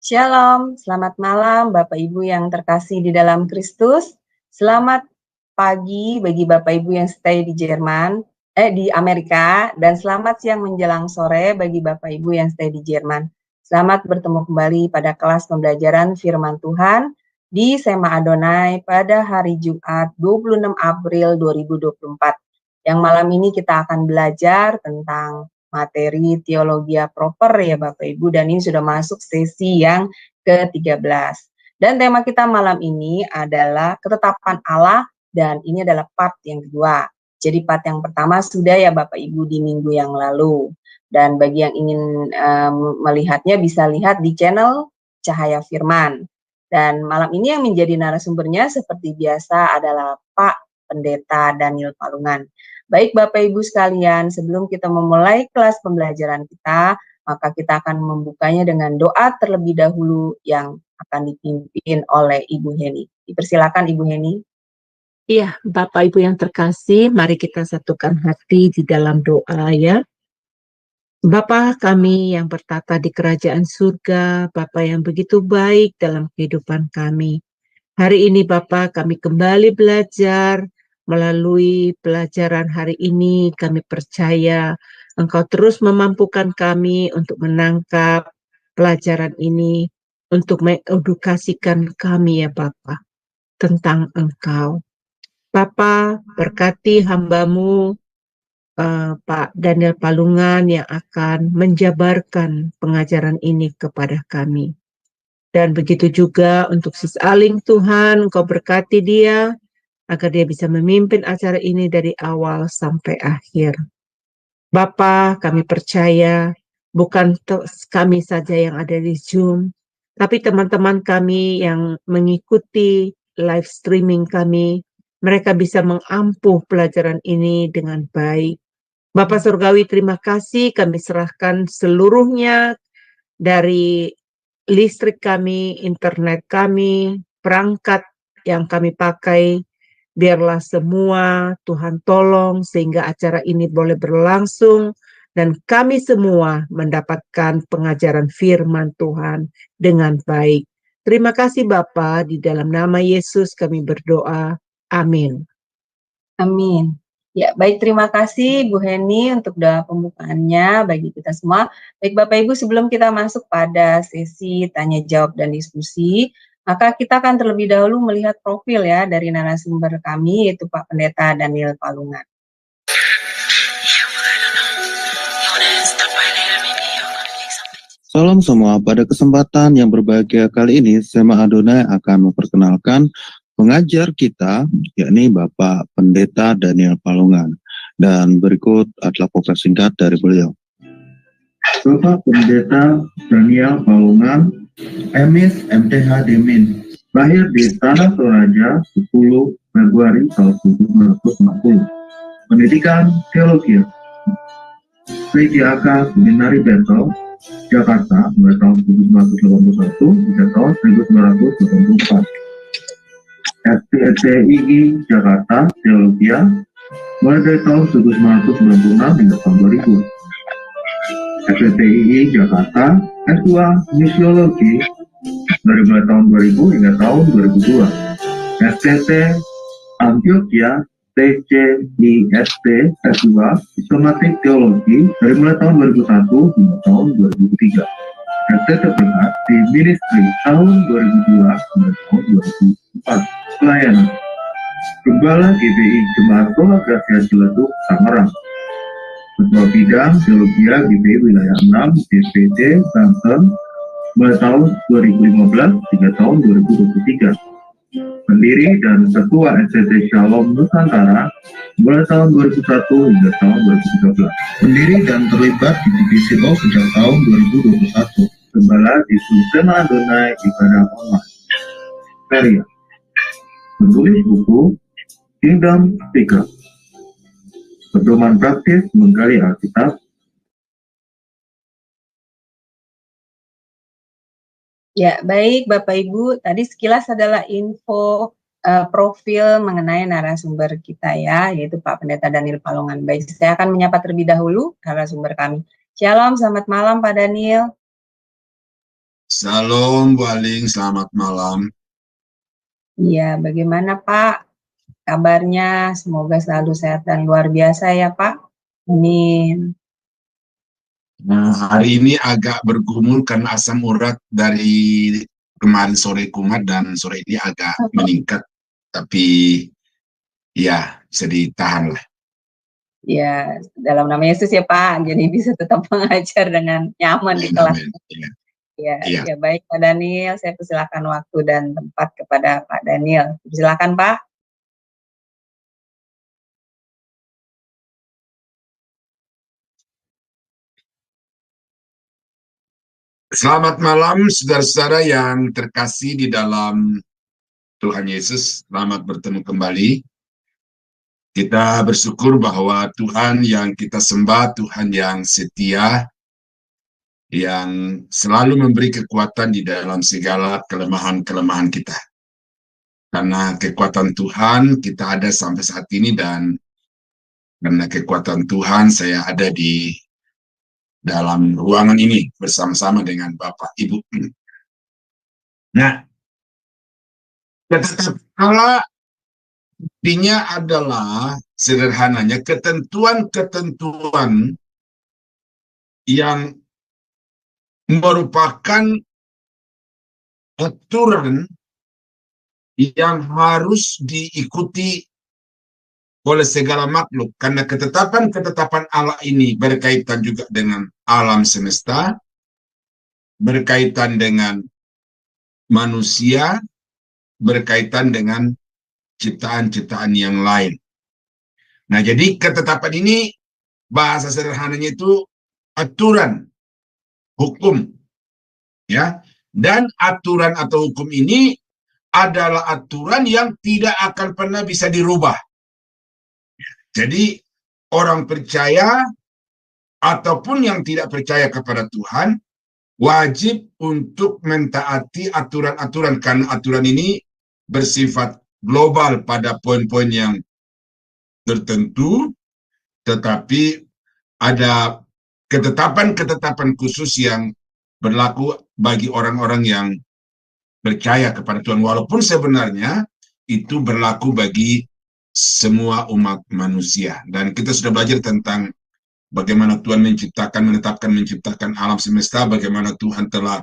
Shalom, selamat malam Bapak Ibu yang terkasih di dalam Kristus. Selamat pagi bagi Bapak Ibu yang stay di di Amerika, dan selamat siang menjelang sore bagi Bapak Ibu yang stay di Jerman. Selamat bertemu kembali pada kelas pembelajaran firman Tuhan di Sema Adonai pada hari Jumat 26 April 2024. Yang malam ini kita akan belajar tentang materi teologi proper ya Bapak Ibu, dan ini sudah masuk sesi yang ke-13. Dan tema kita malam ini adalah ketetapan Allah, dan ini adalah part yang kedua. Jadi part yang pertama sudah ya Bapak Ibu di minggu yang lalu. Dan bagi yang ingin melihatnya bisa lihat di channel Cahaya Firman. Dan malam ini yang menjadi narasumbernya seperti biasa adalah Pak Pendeta Daniel Palungan. Baik Bapak Ibu sekalian, sebelum kita memulai kelas pembelajaran kita, maka kita akan membukanya dengan doa terlebih dahulu yang akan dipimpin oleh Ibu Heni. Dipersilakan Ibu Heni. Iya, Bapak Ibu yang terkasih, mari kita satukan hati di dalam doa ya. Bapa kami yang bertata di kerajaan surga, Bapa yang begitu baik dalam kehidupan kami. Hari ini Bapa kami kembali belajar. Melalui pelajaran hari ini kami percaya Engkau terus memampukan kami untuk menangkap pelajaran ini, untuk mengedukasikan kami ya Bapa tentang Engkau. Bapa berkati hamba-Mu Pak Daniel Palungan yang akan menjabarkan pengajaran ini kepada kami. Dan begitu juga untuk Sis Aling, Tuhan, Engkau berkati dia, agar dia bisa memimpin acara ini dari awal sampai akhir. Bapa, kami percaya bukan kami saja yang ada di Zoom, tapi teman-teman kami yang mengikuti live streaming kami, mereka bisa mengampuh pelajaran ini dengan baik. Bapak Surgawi, terima kasih, kami serahkan seluruhnya dari listrik kami, internet kami, perangkat yang kami pakai, biarlah semua Tuhan tolong sehingga acara ini boleh berlangsung dan kami semua mendapatkan pengajaran firman Tuhan dengan baik. Terima kasih Bapa, di dalam nama Yesus kami berdoa. Amin. Amin. Ya, baik, terima kasih Bu Heni untuk doa pembukaannya bagi kita semua. Baik Bapak Ibu, sebelum kita masuk pada sesi tanya jawab dan diskusi, maka kita akan terlebih dahulu melihat profil ya dari narasumber kami, yaitu Pak Pendeta Daniel Palungan. Salam semua, pada kesempatan yang berbahagia kali ini, Sema Adonai akan memperkenalkan pengajar kita, yakni Bapak Pendeta Daniel Palungan. Dan berikut adalah profil singkat dari beliau. Bapak Pendeta Daniel Palungan, MIS MTH Demin, lahir di Tanah Toraja 10 Februari tahun 1940. Pendidikan Teologi, PGAK Seminari Bentel, Jakarta mulai tahun 1981 hingga tahun 1984. STII Jakarta Teologia mulai dari tahun 1996 hingga tahun 2000. STII Jakarta S2 Misiologi dari mulai tahun 2000 hingga tahun 2002. STT Antioquia TCIST S2 Sistematik Teologi dari mulai tahun 2001 hingga tahun 2003. STTPH di Ministry tahun 2002 hingga tahun 2004. Pelayanan Gembala GBI Jemaat Tola Gracia Ciledug, Tangerang. Ketua Bidang Teologia GBI Wilayah 6 DPD Banten mulai tahun 2015 hingga tahun 2023. Pendiri dan Ketua STT Shalom Nusantara mulai tahun 2001 hingga tahun 2013. Pendiri dan terlibat di divisi O sejak tahun 2021. Gembala di Sema Adonai Ibadah Online. Karya penulis buku Kingdom Speaker. Pedoman praktis menggali Alkitab. Ya, baik Bapak Ibu, tadi sekilas adalah info profil mengenai narasumber kita ya, yaitu Pak Pendeta Daniel Palungan. Baik, saya akan menyapa terlebih dahulu narasumber kami. Shalom, selamat malam Pak Daniel. Salam Bu Aling, selamat malam. Iya, bagaimana Pak kabarnya? Semoga selalu sehat dan luar biasa ya Pak. Amin. Nah, hari ini agak bergumul karena asam urat dari kemarin sore kumat dan sore ini agak meningkat. Tapi ya, bisa ditahan lah. Ya, dalam nama Yesus ya Pak, jadi bisa tetap mengajar dengan nyaman di kelas. Ya. Ya baik Pak Daniel, saya persilakan waktu dan tempat kepada Pak Daniel. Silakan Pak. Selamat malam saudara-saudara yang terkasih di dalam Tuhan Yesus. Selamat bertemu kembali. Kita bersyukur bahwa Tuhan yang kita sembah, Tuhan yang setia, yang selalu memberi kekuatan di dalam segala kelemahan-kelemahan kita. Karena kekuatan Tuhan kita ada sampai saat ini, dan karena kekuatan Tuhan saya ada di dalam ruangan ini bersama-sama dengan Bapak Ibu. Nah, kalau artinya adalah sederhananya ketentuan-ketentuan yang merupakan aturan yang harus diikuti oleh segala makhluk, karena ketetapan-ketetapan Allah ini berkaitan juga dengan alam semesta, berkaitan dengan manusia, berkaitan dengan ciptaan-ciptaan yang lain. Nah, jadi ketetapan ini bahasa sederhananya itu aturan hukum, ya. Dan aturan atau hukum ini adalah aturan yang tidak akan pernah bisa dirubah. Jadi orang percaya ataupun yang tidak percaya kepada Tuhan wajib untuk mentaati aturan-aturan, karena aturan ini bersifat global pada poin-poin yang tertentu, tetapi ada ketetapan-ketetapan khusus yang berlaku bagi orang-orang yang percaya kepada Tuhan, walaupun sebenarnya itu berlaku bagi semua umat manusia. Dan kita sudah belajar tentang bagaimana Tuhan menciptakan alam semesta, bagaimana Tuhan telah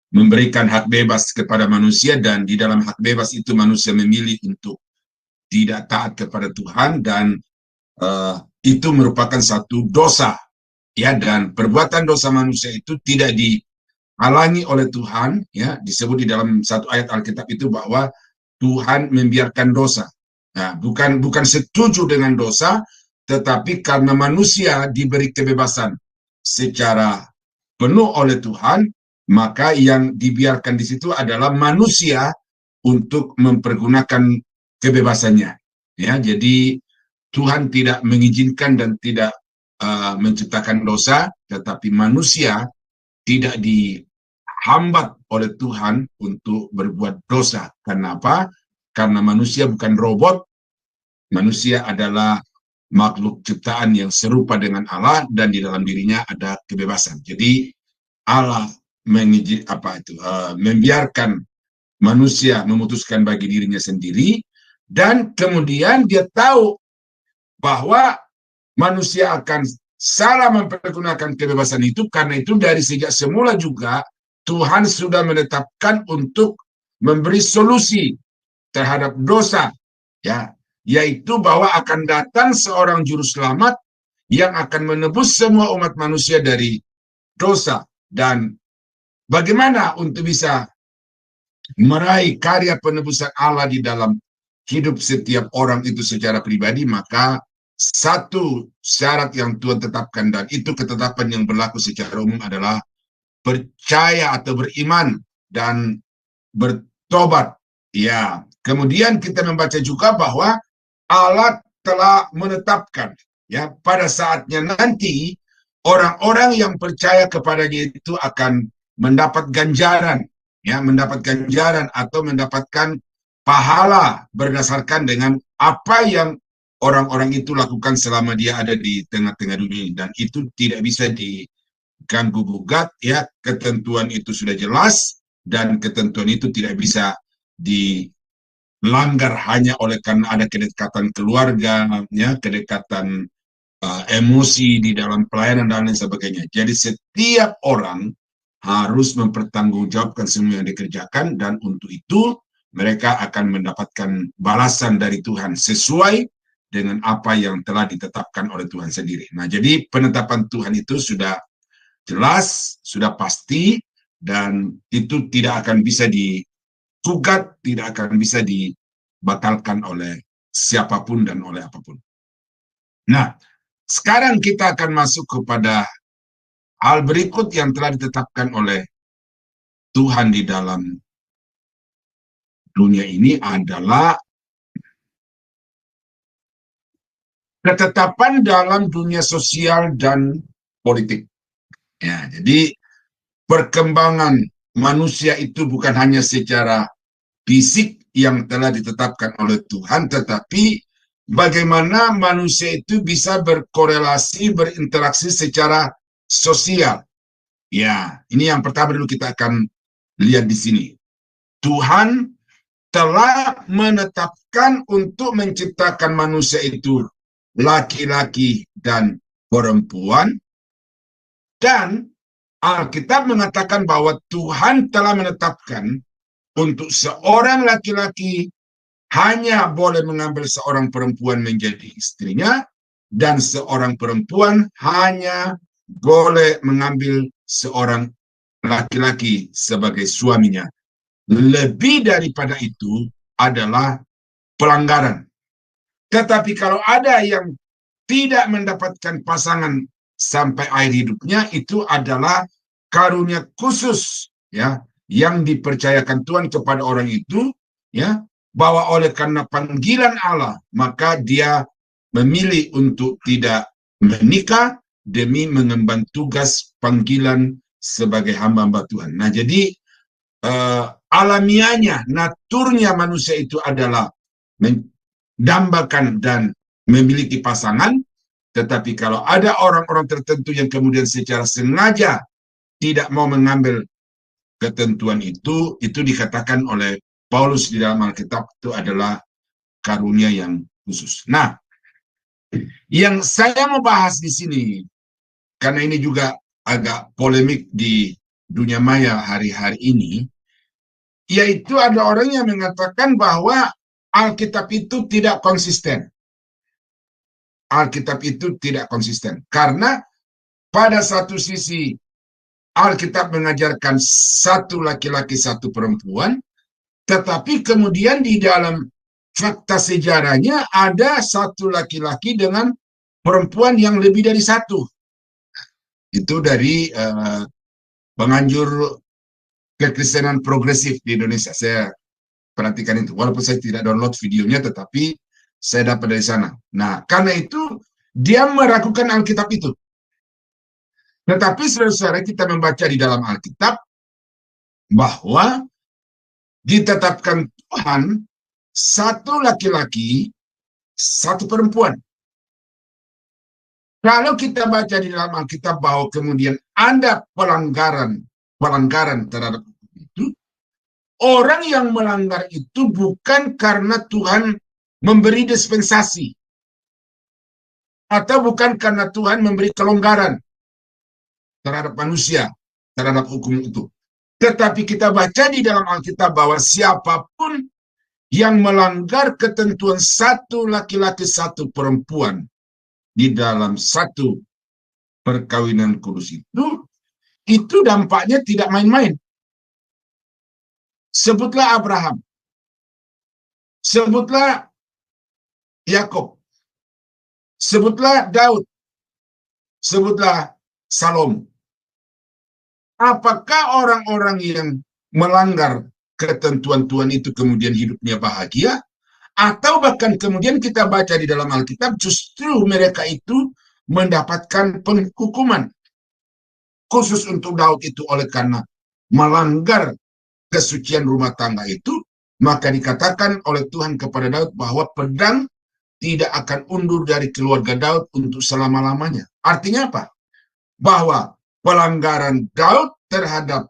memberikan hak bebas kepada manusia, dan di dalam hak bebas itu manusia memilih untuk tidak taat kepada Tuhan, dan itu merupakan satu dosa, ya. Dan perbuatan dosa manusia itu tidak dihalangi oleh Tuhan, ya. Disebut di dalam satu ayat Alkitab itu bahwa Tuhan membiarkan dosa. Nah, bukan setuju dengan dosa, tetapi karena manusia diberi kebebasan secara penuh oleh Tuhan, maka yang dibiarkan di situ adalah manusia untuk mempergunakan kebebasannya. Ya, jadi Tuhan tidak mengizinkan dan tidak menciptakan dosa, tetapi manusia tidak dihambat oleh Tuhan untuk berbuat dosa. Kenapa? Karena manusia bukan robot. Manusia adalah makhluk ciptaan yang serupa dengan Allah, dan di dalam dirinya ada kebebasan. Jadi Allah membiarkan manusia memutuskan bagi dirinya sendiri, dan kemudian dia tahu bahwa manusia akan salah mempergunakan kebebasan itu. Karena itu dari sejak semula juga Tuhan sudah menetapkan untuk memberi solusi terhadap dosa, ya, yaitu bahwa akan datang seorang juru selamat yang akan menebus semua umat manusia dari dosa. Dan bagaimana untuk bisa meraih karya penebusan Allah di dalam hidup setiap orang itu secara pribadi, maka satu syarat yang Tuhan tetapkan, dan itu ketetapan yang berlaku secara umum, adalah percaya atau beriman dan bertobat. Ya, kemudian kita membaca juga bahwa Allah telah menetapkan, ya, pada saatnya nanti orang-orang yang percaya kepadanya itu akan mendapat ganjaran, ya, mendapat ganjaran atau mendapatkan pahala berdasarkan dengan apa yang orang-orang itu lakukan selama dia ada di tengah-tengah dunia, dan itu tidak bisa ganggu gugat, ya, ketentuan itu sudah jelas dan ketentuan itu tidak bisa dilanggar hanya oleh karena ada kedekatan keluarga, ya, kedekatan emosi di dalam pelayanan dan lain sebagainya. Jadi setiap orang harus mempertanggungjawabkan semua yang dikerjakan, dan untuk itu mereka akan mendapatkan balasan dari Tuhan sesuai dengan apa yang telah ditetapkan oleh Tuhan sendiri. Nah, jadi penetapan Tuhan itu sudah jelas, sudah pasti, dan itu tidak akan bisa digugat, tidak akan bisa dibatalkan oleh siapapun dan oleh apapun. Nah, sekarang kita akan masuk kepada hal berikut yang telah ditetapkan oleh Tuhan di dalam dunia ini adalah ketetapan dalam dunia sosial dan politik. Ya, jadi perkembangan manusia itu bukan hanya secara fisik yang telah ditetapkan oleh Tuhan, tetapi bagaimana manusia itu bisa berkorelasi, berinteraksi secara sosial. Ya, ini yang pertama dulu kita akan lihat di sini. Tuhan telah menetapkan untuk menciptakan manusia itu laki-laki dan perempuan, dan Alkitab mengatakan bahwa Tuhan telah menetapkan untuk seorang laki-laki hanya boleh mengambil seorang perempuan menjadi istrinya, dan seorang perempuan hanya boleh mengambil seorang laki-laki sebagai suaminya. Lebih daripada itu adalah pelanggaran. Tetapi kalau ada yang tidak mendapatkan pasangan sampai akhir hidupnya, itu adalah karunia khusus, ya, yang dipercayakan Tuhan kepada orang itu, ya, bahwa oleh karena panggilan Allah maka dia memilih untuk tidak menikah demi mengemban tugas panggilan sebagai hamba-hamba Tuhan. Nah, jadi alamiahnya, naturnya manusia itu adalah mendambakan dan memiliki pasangan. Tetapi kalau ada orang-orang tertentu yang kemudian secara sengaja tidak mau mengambil ketentuan itu dikatakan oleh Paulus di dalam Alkitab itu adalah karunia yang khusus. Nah, yang saya mau bahas di sini, karena ini juga agak polemik di dunia maya hari-hari ini, yaitu ada orang yang mengatakan bahwa Alkitab itu tidak konsisten. Alkitab itu tidak konsisten karena pada satu sisi Alkitab mengajarkan satu laki-laki satu perempuan, tetapi kemudian di dalam fakta sejarahnya ada satu laki-laki dengan perempuan yang lebih dari satu. Itu dari penganjur kekristenan progresif di Indonesia. Saya perhatikan itu, walaupun saya tidak download videonya, tetapi saya dapat dari sana. Nah, karena itu dia meragukan Alkitab itu. Tetapi saudara-saudara, kita membaca di dalam Alkitab bahwa ditetapkan Tuhan satu laki-laki, satu perempuan. Kalau kita baca di dalam Alkitab bahwa kemudian ada pelanggaran terhadap itu, orang yang melanggar itu bukan karena Tuhan memberi dispensasi, atau bukan karena Tuhan memberi kelonggaran terhadap manusia, terhadap hukum itu. Tetapi kita baca di dalam Alkitab bahwa siapapun yang melanggar ketentuan satu laki-laki satu perempuan di dalam satu perkawinan kudus itu dampaknya tidak main-main. Sebutlah Abraham, sebutlah Yakub, sebutlah Daud, sebutlah Salomo. Apakah orang-orang yang melanggar ketentuan Tuhan itu kemudian hidupnya bahagia? Atau bahkan kemudian kita baca di dalam Alkitab justru mereka itu mendapatkan penghukuman. Khusus untuk Daud itu oleh karena melanggar kesucian rumah tangga itu, maka dikatakan oleh Tuhan kepada Daud bahwa pedang tidak akan undur dari keluarga Daud untuk selama-lamanya. Artinya apa? Bahwa pelanggaran Daud terhadap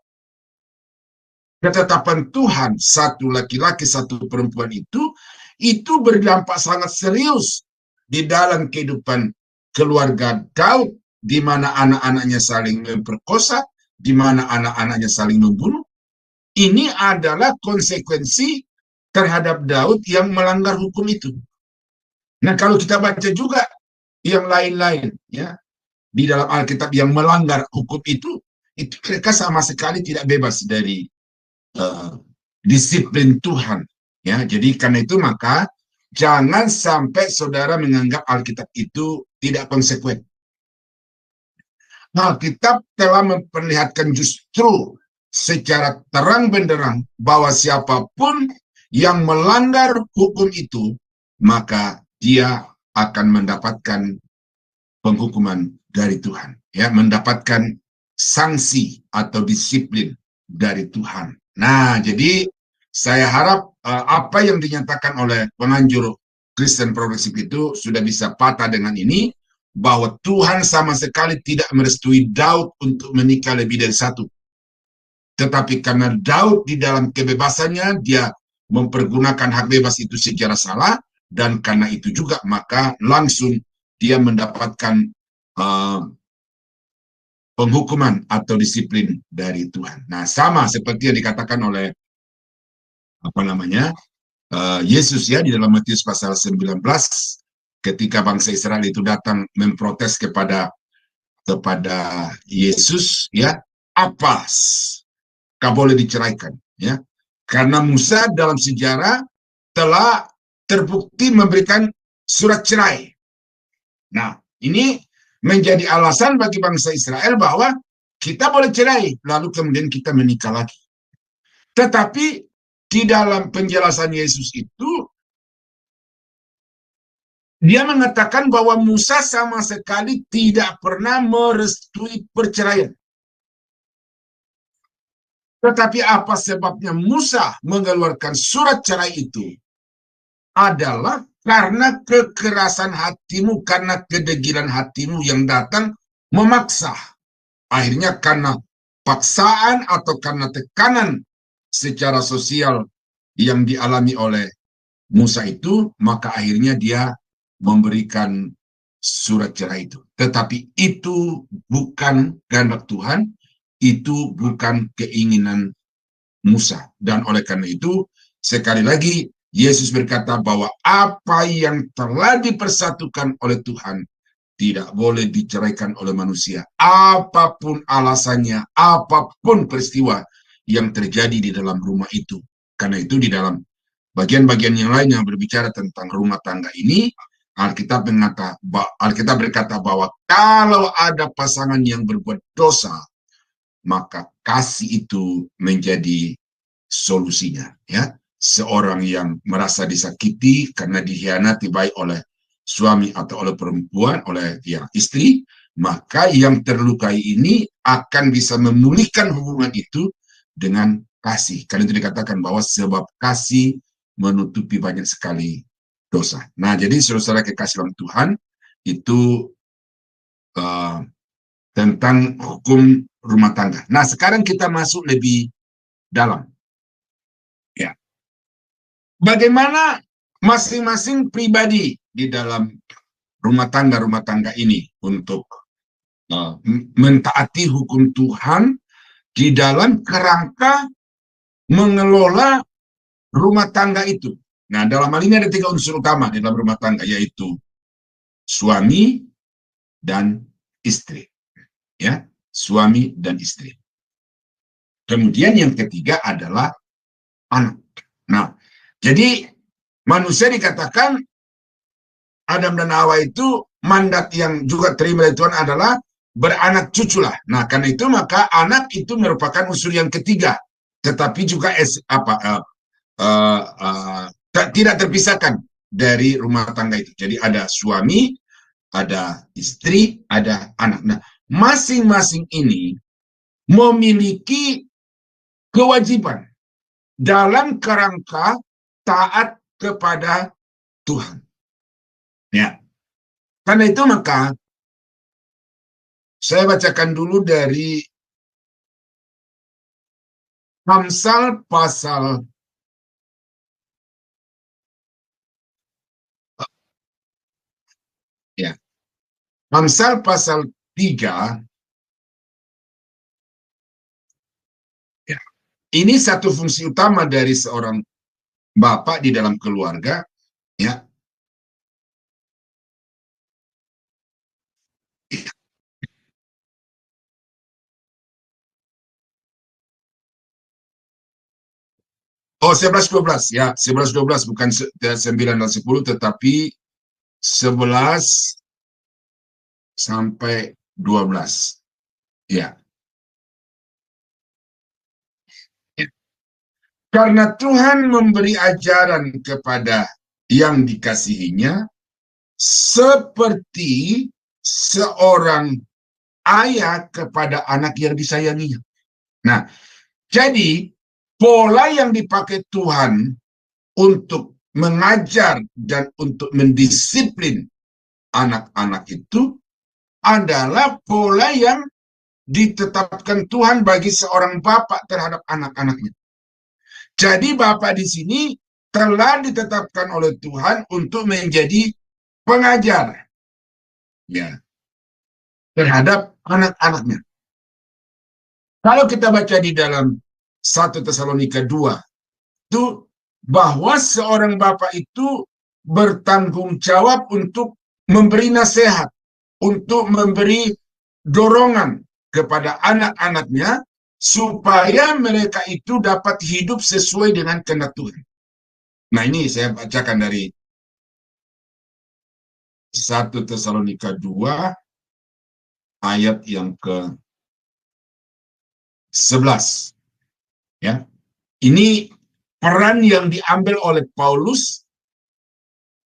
ketetapan Tuhan, satu laki-laki, satu perempuan itu berdampak sangat serius di dalam kehidupan keluarga Daud, di mana anak-anaknya saling memperkosa, di mana anak-anaknya saling membunuh. Ini adalah konsekuensi terhadap Daud yang melanggar hukum itu. Nah, kalau kita baca juga yang lain-lain, ya, di dalam Alkitab yang melanggar hukum itu mereka sama sekali tidak bebas dari disiplin Tuhan. Ya, jadi karena itu maka jangan sampai saudara menganggap Alkitab itu tidak konsekuen. Alkitab telah memperlihatkan justru secara terang benderang bahwa siapapun yang melanggar hukum itu, maka dia akan mendapatkan penghukuman dari Tuhan, ya, mendapatkan sanksi atau disiplin dari Tuhan. Nah, jadi saya harap apa yang dinyatakan oleh penganjur Kristen progresif itu sudah bisa patah dengan ini, bahwa Tuhan sama sekali tidak merestui Daud untuk menikah lebih dari satu. Tetapi karena Daud di dalam kebebasannya, dia mempergunakan hak bebas itu secara salah, dan karena itu juga maka langsung dia mendapatkan penghukuman atau disiplin dari Tuhan. Nah, sama seperti yang dikatakan oleh Yesus, ya, di dalam Matius pasal 19, ketika bangsa Israel itu datang memprotes kepada Yesus, ya, apa kau boleh diceraikan, ya, karena Musa dalam sejarah telah terbukti memberikan surat cerai. Nah, ini menjadi alasan bagi bangsa Israel bahwa kita boleh cerai, lalu kemudian kita menikah lagi. Tetapi di dalam penjelasan Yesus itu, dia mengatakan bahwa Musa sama sekali tidak pernah merestui perceraian. Tetapi apa sebabnya Musa mengeluarkan surat cerai itu? Adalah karena kekerasan hatimu, karena kedegilan hatimu yang datang memaksa. Akhirnya karena paksaan atau karena tekanan secara sosial yang dialami oleh Musa itu, maka akhirnya dia memberikan surat cerai itu. Tetapi itu bukan kehendak Tuhan, itu bukan keinginan Musa. Dan oleh karena itu, sekali lagi, Yesus berkata bahwa apa yang telah dipersatukan oleh Tuhan tidak boleh diceraikan oleh manusia. Apapun alasannya, apapun peristiwa yang terjadi di dalam rumah itu. Karena itu di dalam bagian-bagian yang lain yang berbicara tentang rumah tangga ini, Alkitab berkata bahwa kalau ada pasangan yang berbuat dosa, maka kasih itu menjadi solusinya, ya. Seorang yang merasa disakiti karena dikhianati baik oleh suami atau oleh perempuan, oleh istri, maka yang terlukai ini akan bisa memulihkan hubungan itu dengan kasih. Karena itu dikatakan bahwa sebab kasih menutupi banyak sekali dosa. Nah, jadi saudara-saudara kekasih dalam Tuhan, itu tentang hukum rumah tangga. Nah, sekarang kita masuk lebih dalam. Ya. Bagaimana masing-masing pribadi di dalam rumah tangga ini untuk mentaati hukum Tuhan di dalam kerangka mengelola rumah tangga itu. Nah, dalam hal ini ada 3 unsur utama di dalam rumah tangga, yaitu suami dan istri. Ya, suami dan istri. Kemudian yang ketiga adalah anak. Nah, jadi manusia dikatakan Adam dan Hawa itu mandat yang juga terima dari Tuhan adalah beranak cuculah. Nah, karena itu maka anak itu merupakan unsur yang ketiga, tetapi juga tidak terpisahkan dari rumah tangga itu. Jadi ada suami, ada istri, ada anak. Nah, masing-masing ini memiliki kewajiban dalam kerangka taat kepada Tuhan. Ya. Karena itu maka Saya bacakan dulu dari Amsal pasal ya. Amsal pasal 3. Ya. Ini satu fungsi utama dari seorang bapak di dalam keluarga, ya. Oh, 11-12 ya, 11-12 bukan 9 dan 10, tetapi 11 sampai 12. Ya. Karena Tuhan memberi ajaran kepada yang dikasihinya seperti seorang ayah kepada anak yang disayanginya. Nah, jadi pola yang dipakai Tuhan untuk mengajar dan untuk mendisiplin anak-anak itu adalah pola yang ditetapkan Tuhan bagi seorang bapak terhadap anak-anaknya. Jadi bapak di sini telah ditetapkan oleh Tuhan untuk menjadi pengajar, ya, terhadap anak-anaknya. Kalau kita baca di dalam 1 Tesalonika 2, itu bahwa seorang bapak itu bertanggung jawab untuk memberi nasihat, untuk memberi dorongan kepada anak-anaknya supaya mereka itu dapat hidup sesuai dengan kehendak Tuhan. Nah, ini saya bacakan dari 1 Tesalonika 2 ayat yang ke-11. Ya. Ini peran yang diambil oleh Paulus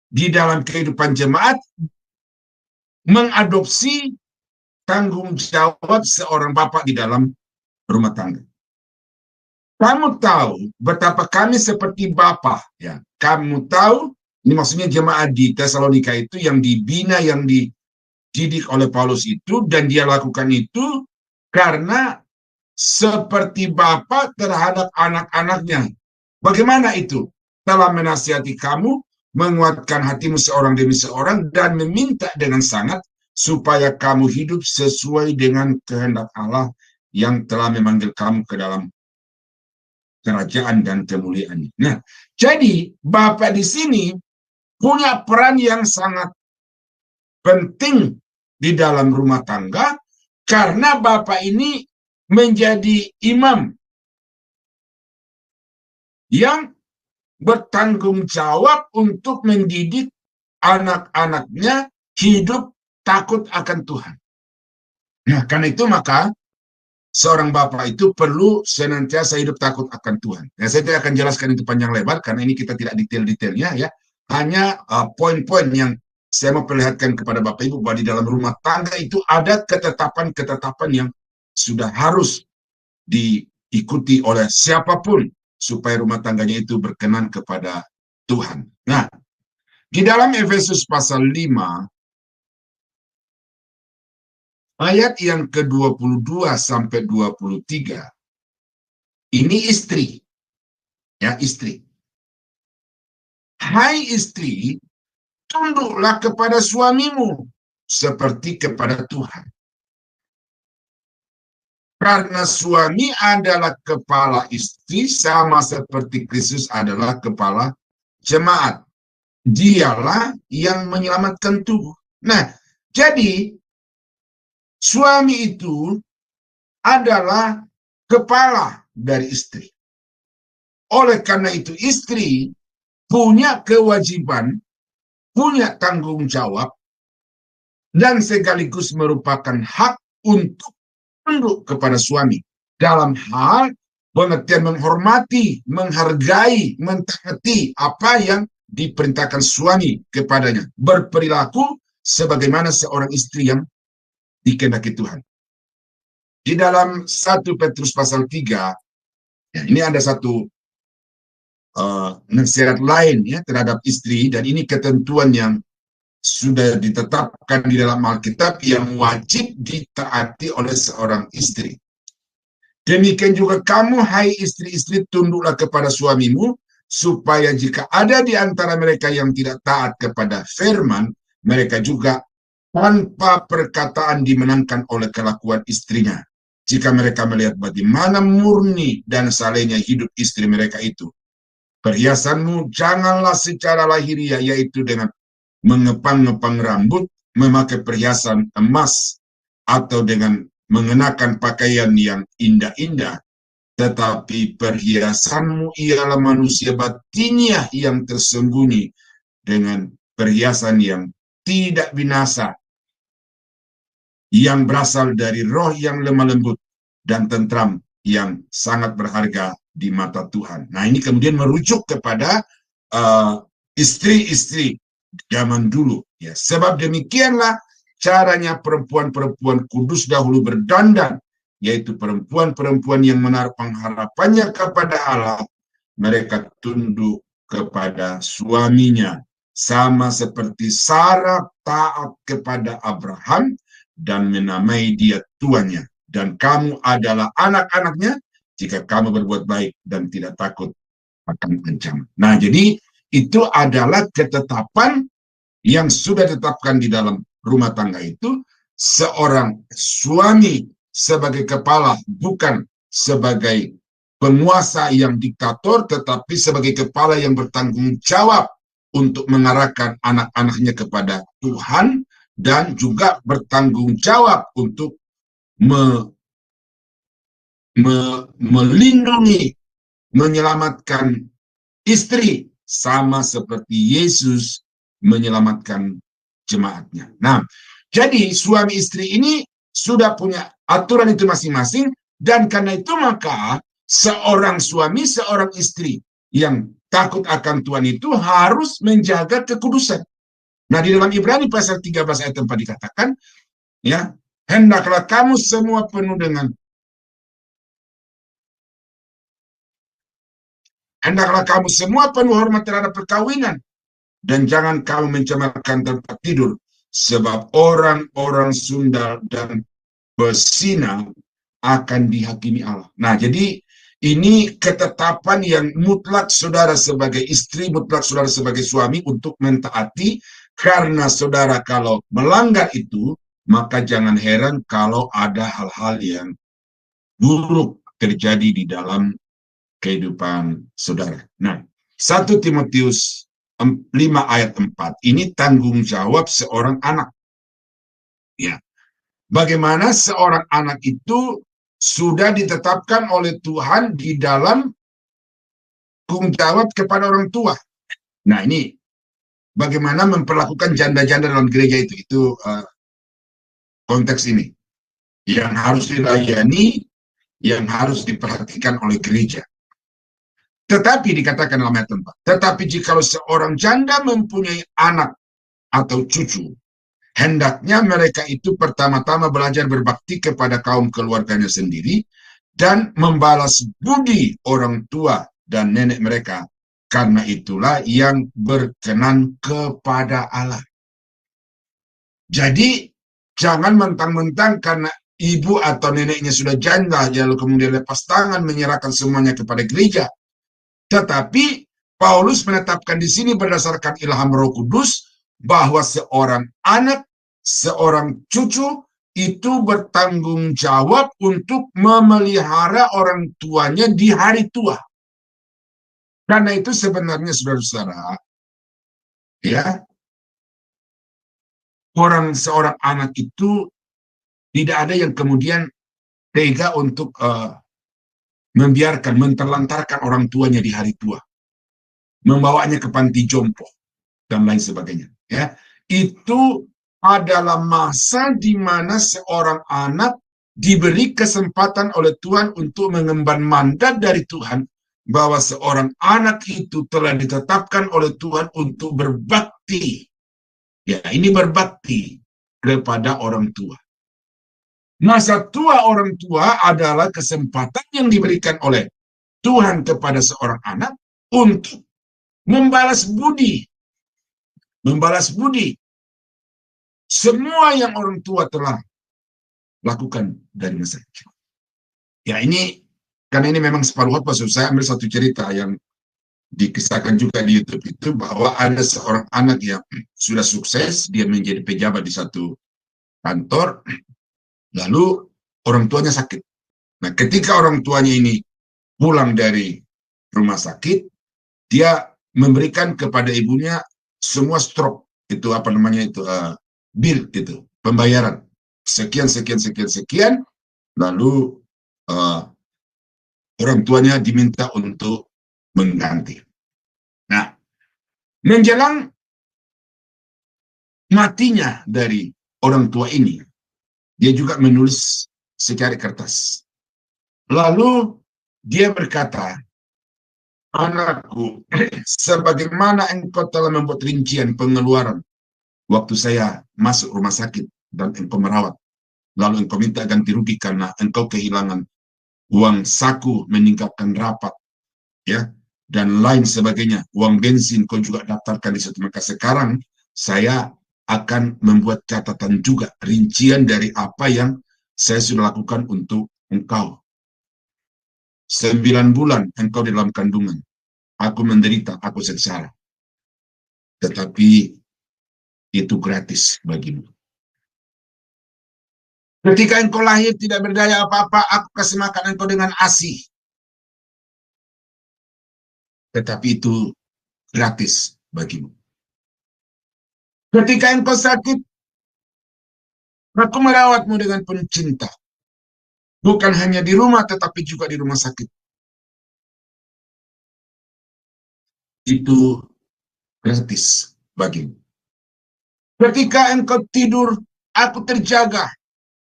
di dalam kehidupan jemaat mengadopsi tanggung jawab seorang bapak di dalam rumah tangga. Kamu tahu betapa kami seperti bapak, ya. Kamu tahu, ini maksudnya jemaat di Tesalonika itu yang dibina, yang dididik oleh Paulus itu, dan dia lakukan itu karena seperti bapak terhadap anak-anaknya. Bagaimana itu? Telah menasihati kamu, menguatkan hatimu seorang demi seorang, dan meminta dengan sangat supaya kamu hidup sesuai dengan kehendak Allah yang telah memanggil kamu ke dalam kerajaan dan kemuliaan. Nah, jadi bapak di sini punya peran yang sangat penting di dalam rumah tangga karena bapak ini menjadi imam yang bertanggung jawab untuk mendidik anak-anaknya hidup takut akan Tuhan. Nah, karena itu maka seorang bapak itu perlu senantiasa hidup takut akan Tuhan. Ya, saya tidak akan jelaskan itu panjang lebar karena ini kita tidak detail-detailnya, ya. Hanya poin-poin yang saya mau perlihatkan kepada Bapak Ibu bahwa di dalam rumah tangga itu ada ketetapan-ketetapan yang sudah harus diikuti oleh siapapun supaya rumah tangganya itu berkenan kepada Tuhan. Nah, di dalam Efesus pasal 5 ayat yang ke-22 sampai 23, ini istri, ya, istri. Hai istri, tunduklah kepada suamimu seperti kepada Tuhan. Karena suami adalah kepala istri sama seperti Kristus adalah kepala jemaat. Dialah yang menyelamatkan tubuh. Nah, jadi suami itu adalah kepala dari istri. Oleh karena itu istri punya kewajiban, punya tanggung jawab, dan sekaligus merupakan hak untuk tunduk kepada suami dalam hal pengertian menghormati, menghargai, mentaati apa yang diperintahkan suami kepadanya, berperilaku sebagaimana seorang istri yang dikehendaki Tuhan. Di dalam 1 Petrus pasal 3, ya, ini ada satu nasihat lain, ya, terhadap istri, dan ini ketentuan yang sudah ditetapkan di dalam Alkitab yang wajib ditaati oleh seorang istri. Demikian juga kamu, hai istri-istri, tunduklah kepada suamimu, supaya jika ada di antara mereka yang tidak taat kepada firman, mereka juga tanpa perkataan dimenangkan oleh kelakuan istrinya. Jika mereka melihat bagaimana murni dan salehnya hidup istri mereka itu. Perhiasanmu janganlah secara lahiriah, yaitu dengan mengepang-ngepang rambut, memakai perhiasan emas, atau dengan mengenakan pakaian yang indah-indah, tetapi perhiasanmu ialah manusia batiniah yang tersembunyi dengan perhiasan yang tidak binasa, yang berasal dari roh yang lemah lembut dan tentram yang sangat berharga di mata Tuhan. Nah, ini kemudian merujuk kepada istri-istri zaman dulu. Ya, sebab demikianlah caranya perempuan-perempuan kudus dahulu berdandan, yaitu perempuan-perempuan yang menaruh pengharapannya kepada Allah. Mereka tunduk kepada suaminya, sama seperti Sarah taat kepada Abraham dan menamai dia tuannya. Dan kamu adalah anak-anaknya jika kamu berbuat baik dan tidak takut akan ancaman. Nah, jadi itu adalah ketetapan yang sudah ditetapkan di dalam rumah tangga itu. Seorang suami sebagai kepala, bukan sebagai penguasa yang diktator, tetapi sebagai kepala yang bertanggung jawab untuk mengarahkan anak-anaknya kepada Tuhan, dan juga bertanggung jawab untuk melindungi, menyelamatkan istri, sama seperti Yesus menyelamatkan jemaatnya. Nah, jadi suami istri ini sudah punya aturan itu masing-masing, dan karena itu maka seorang suami, seorang istri yang takut akan Tuhan itu harus menjaga kekudusan. Nah, di dalam Ibrani pasal 13 ayat 4 dikatakan, ya, hendaklah kamu semua penuh dengan hormat terhadap perkawinan, dan jangan kamu mencemarkan tempat tidur, sebab orang-orang sundal dan berzina akan dihakimi Allah. Nah, jadi ini ketetapan yang mutlak saudara sebagai istri, mutlak saudara sebagai suami untuk mentaati, karena saudara kalau melanggar itu, maka jangan heran kalau ada hal-hal yang buruk terjadi di dalam kehidupan saudara. Nah, 1 Timotius 5 ayat 4, ini tanggung jawab seorang anak. Ya, bagaimana seorang anak itu sudah ditetapkan oleh Tuhan di dalam tanggung jawab kepada orang tua. Nah, ini bagaimana memperlakukan janda-janda dalam gereja itu konteks ini yang harus dilayani, yang harus diperhatikan oleh gereja. Tetapi dikatakan dalam ayat 4, tetapi jikalau seorang janda mempunyai anak atau cucu, hendaknya mereka itu pertama-tama belajar berbakti kepada kaum keluarganya sendiri dan membalas budi orang tua dan nenek mereka, karena itulah yang berkenan kepada Allah. Jadi jangan mentang-mentang karena ibu atau neneknya sudah janda, lalu kemudian lepas tangan menyerahkan semuanya kepada gereja. Tetapi Paulus menetapkan di sini berdasarkan ilham Roh Kudus bahwa seorang anak, seorang cucu itu bertanggung jawab untuk memelihara orang tuanya di hari tua. Karena itu sebenarnya saudara-saudara, ya, seorang anak itu tidak ada yang kemudian tega untuk membiarkan, menterlantarkan orang tuanya di hari tua, membawanya ke panti jompo dan lain sebagainya. Ya, itu adalah masa di mana seorang anak diberi kesempatan oleh Tuhan untuk mengemban mandat dari Tuhan, bahwa seorang anak itu telah ditetapkan oleh Tuhan untuk berbakti. Ya, ini berbakti kepada orang tua. Masa tua orang tua adalah kesempatan yang diberikan oleh Tuhan kepada seorang anak untuk membalas budi semua yang orang tua telah lakukan dari masa kecil. Ya ini, karena ini memang separuh apa, saya ambil satu cerita yang dikisahkan juga di YouTube itu, bahwa ada seorang anak yang sudah sukses, dia menjadi pejabat di satu kantor, lalu orang tuanya sakit. Nah, ketika orang tuanya ini pulang dari rumah sakit, dia memberikan kepada ibunya semua strok, itu apa namanya itu, bill itu, pembayaran. Sekian, lalu orang tuanya diminta untuk mengganti. Nah, menjelang matinya dari orang tua ini, dia juga menulis secari kertas. Lalu dia berkata, anakku, sebagaimana engkau telah membuat rincian pengeluaran waktu saya masuk rumah sakit dan engkau merawat, lalu engkau minta ganti rugi karena engkau kehilangan uang saku meningkatkan rapat, ya, dan lain sebagainya, uang bensin kau juga daftarkan di situ. Maka sekarang saya akan membuat catatan juga, rincian dari apa yang saya sudah lakukan untuk engkau. 9 bulan engkau di dalam kandungan, aku menderita, aku sengsara, tetapi itu gratis bagimu. Ketika engkau lahir tidak berdaya apa-apa, aku kasih makan engkau dengan ASI, tetapi itu gratis bagimu. Ketika engkau sakit, aku merawatmu dengan penuh cinta, bukan hanya di rumah tetapi juga di rumah sakit. Itu gratis bagimu. Ketika engkau tidur, aku terjaga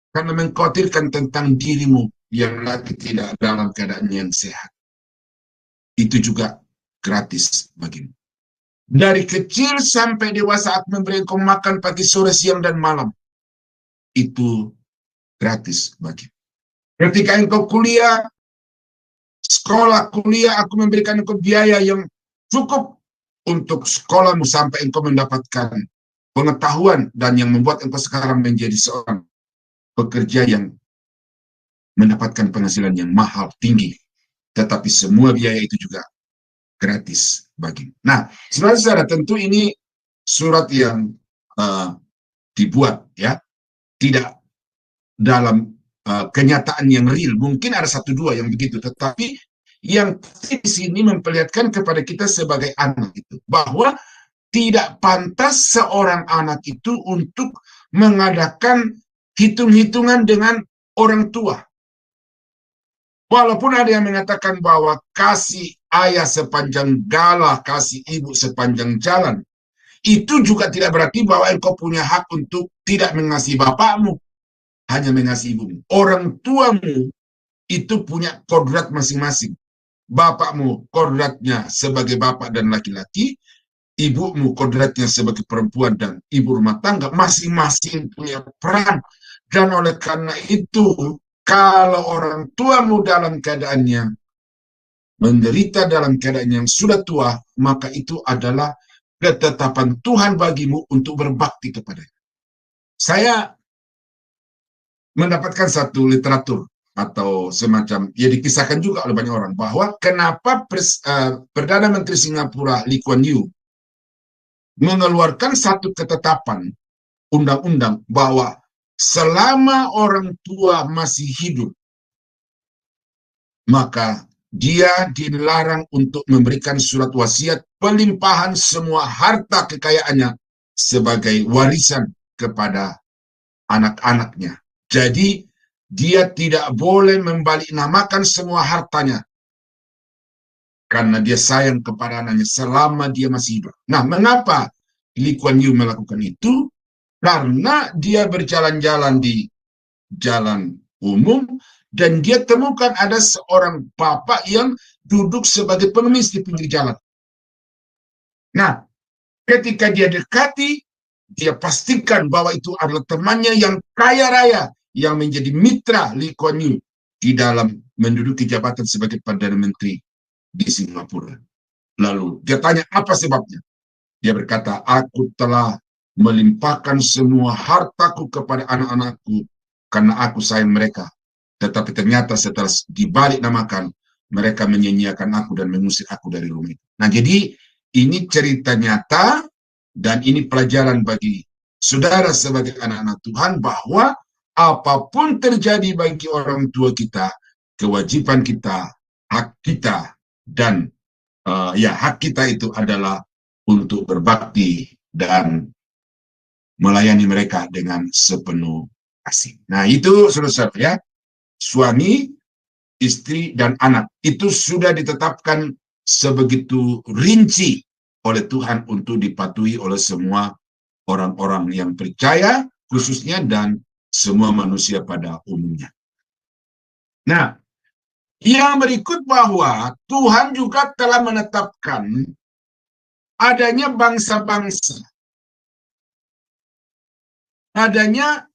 karena mengkhawatirkan tentang dirimu yang lagi tidak dalam keadaan yang sehat. Itu juga gratis bagimu. Dari kecil sampai dewasa aku memberi engkau makan pagi, sore, siang, dan malam. Itu gratis bagimu. Ketika engkau kuliah, sekolah, kuliah, aku memberikan engkau biaya yang cukup untuk sekolahmu sampai engkau mendapatkan pengetahuan dan yang membuat engkau sekarang menjadi seorang pekerja yang mendapatkan penghasilan yang mahal, tinggi. Tetapi semua biaya itu juga gratis bagimu. Nah, saudara-saudara, tentu ini surat yang dibuat, ya, tidak dalam kenyataan yang real. Mungkin ada 1-2 yang begitu, tetapi yang di sini memperlihatkan kepada kita sebagai anak itu, bahwa tidak pantas seorang anak itu untuk mengadakan hitung-hitungan dengan orang tua. Walaupun ada yang mengatakan bahwa kasih ayah sepanjang galah, kasih ibu sepanjang jalan, itu juga tidak berarti bahwa engkau punya hak untuk tidak mengasihi bapakmu, hanya mengasihi ibumu. Orang tuamu itu punya kodrat masing-masing. Bapakmu kodratnya sebagai bapak dan laki-laki, ibumu kodratnya sebagai perempuan dan ibu rumah tangga, masing-masing punya peran. Dan oleh karena itu, kalau orang tuamu dalam keadaannya menderita dalam keadaan yang sudah tua, maka itu adalah ketetapan Tuhan bagimu untuk berbakti kepadanya. Saya mendapatkan satu literatur atau semacam, ya dikisahkan juga oleh banyak orang, bahwa kenapa Perdana Menteri Singapura Lee Kuan Yew mengeluarkan satu ketetapan undang-undang bahwa selama orang tua masih hidup, maka dia dilarang untuk memberikan surat wasiat pelimpahan semua harta kekayaannya sebagai warisan kepada anak-anaknya. Jadi dia tidak boleh membaliknamakan semua hartanya karena dia sayang kepada anaknya selama dia masih hidup. Nah, mengapa Lee Kuan Yew melakukan itu? Karena dia berjalan-jalan di jalan umum dan dia temukan ada seorang bapak yang duduk sebagai pengemis di pinggir jalan. Nah, ketika dia dekati, dia pastikan bahwa itu adalah temannya yang kaya raya, yang menjadi mitra Lee Kuan Yew di dalam menduduki jabatan sebagai Perdana Menteri di Singapura. Lalu dia tanya, apa sebabnya? Dia berkata, aku telah melimpahkan semua hartaku kepada anak-anakku karena aku sayang mereka. Tetapi ternyata setelah dibalik namakan, mereka menyia-nyiakan aku dan mengusir aku dari rumah itu. Nah, jadi ini cerita nyata dan ini pelajaran bagi saudara sebagai anak-anak Tuhan bahwa apapun terjadi bagi orang tua kita, kewajiban kita, hak kita, dan hak kita itu adalah untuk berbakti dan melayani mereka dengan sepenuh kasih. Nah, itu saudara-saudara ya, suami, istri, dan anak itu sudah ditetapkan sebegitu rinci oleh Tuhan untuk dipatuhi oleh semua orang-orang yang percaya khususnya dan semua manusia pada umumnya. Nah, yang berikut bahwa Tuhan juga telah menetapkan adanya bangsa-bangsa, adanya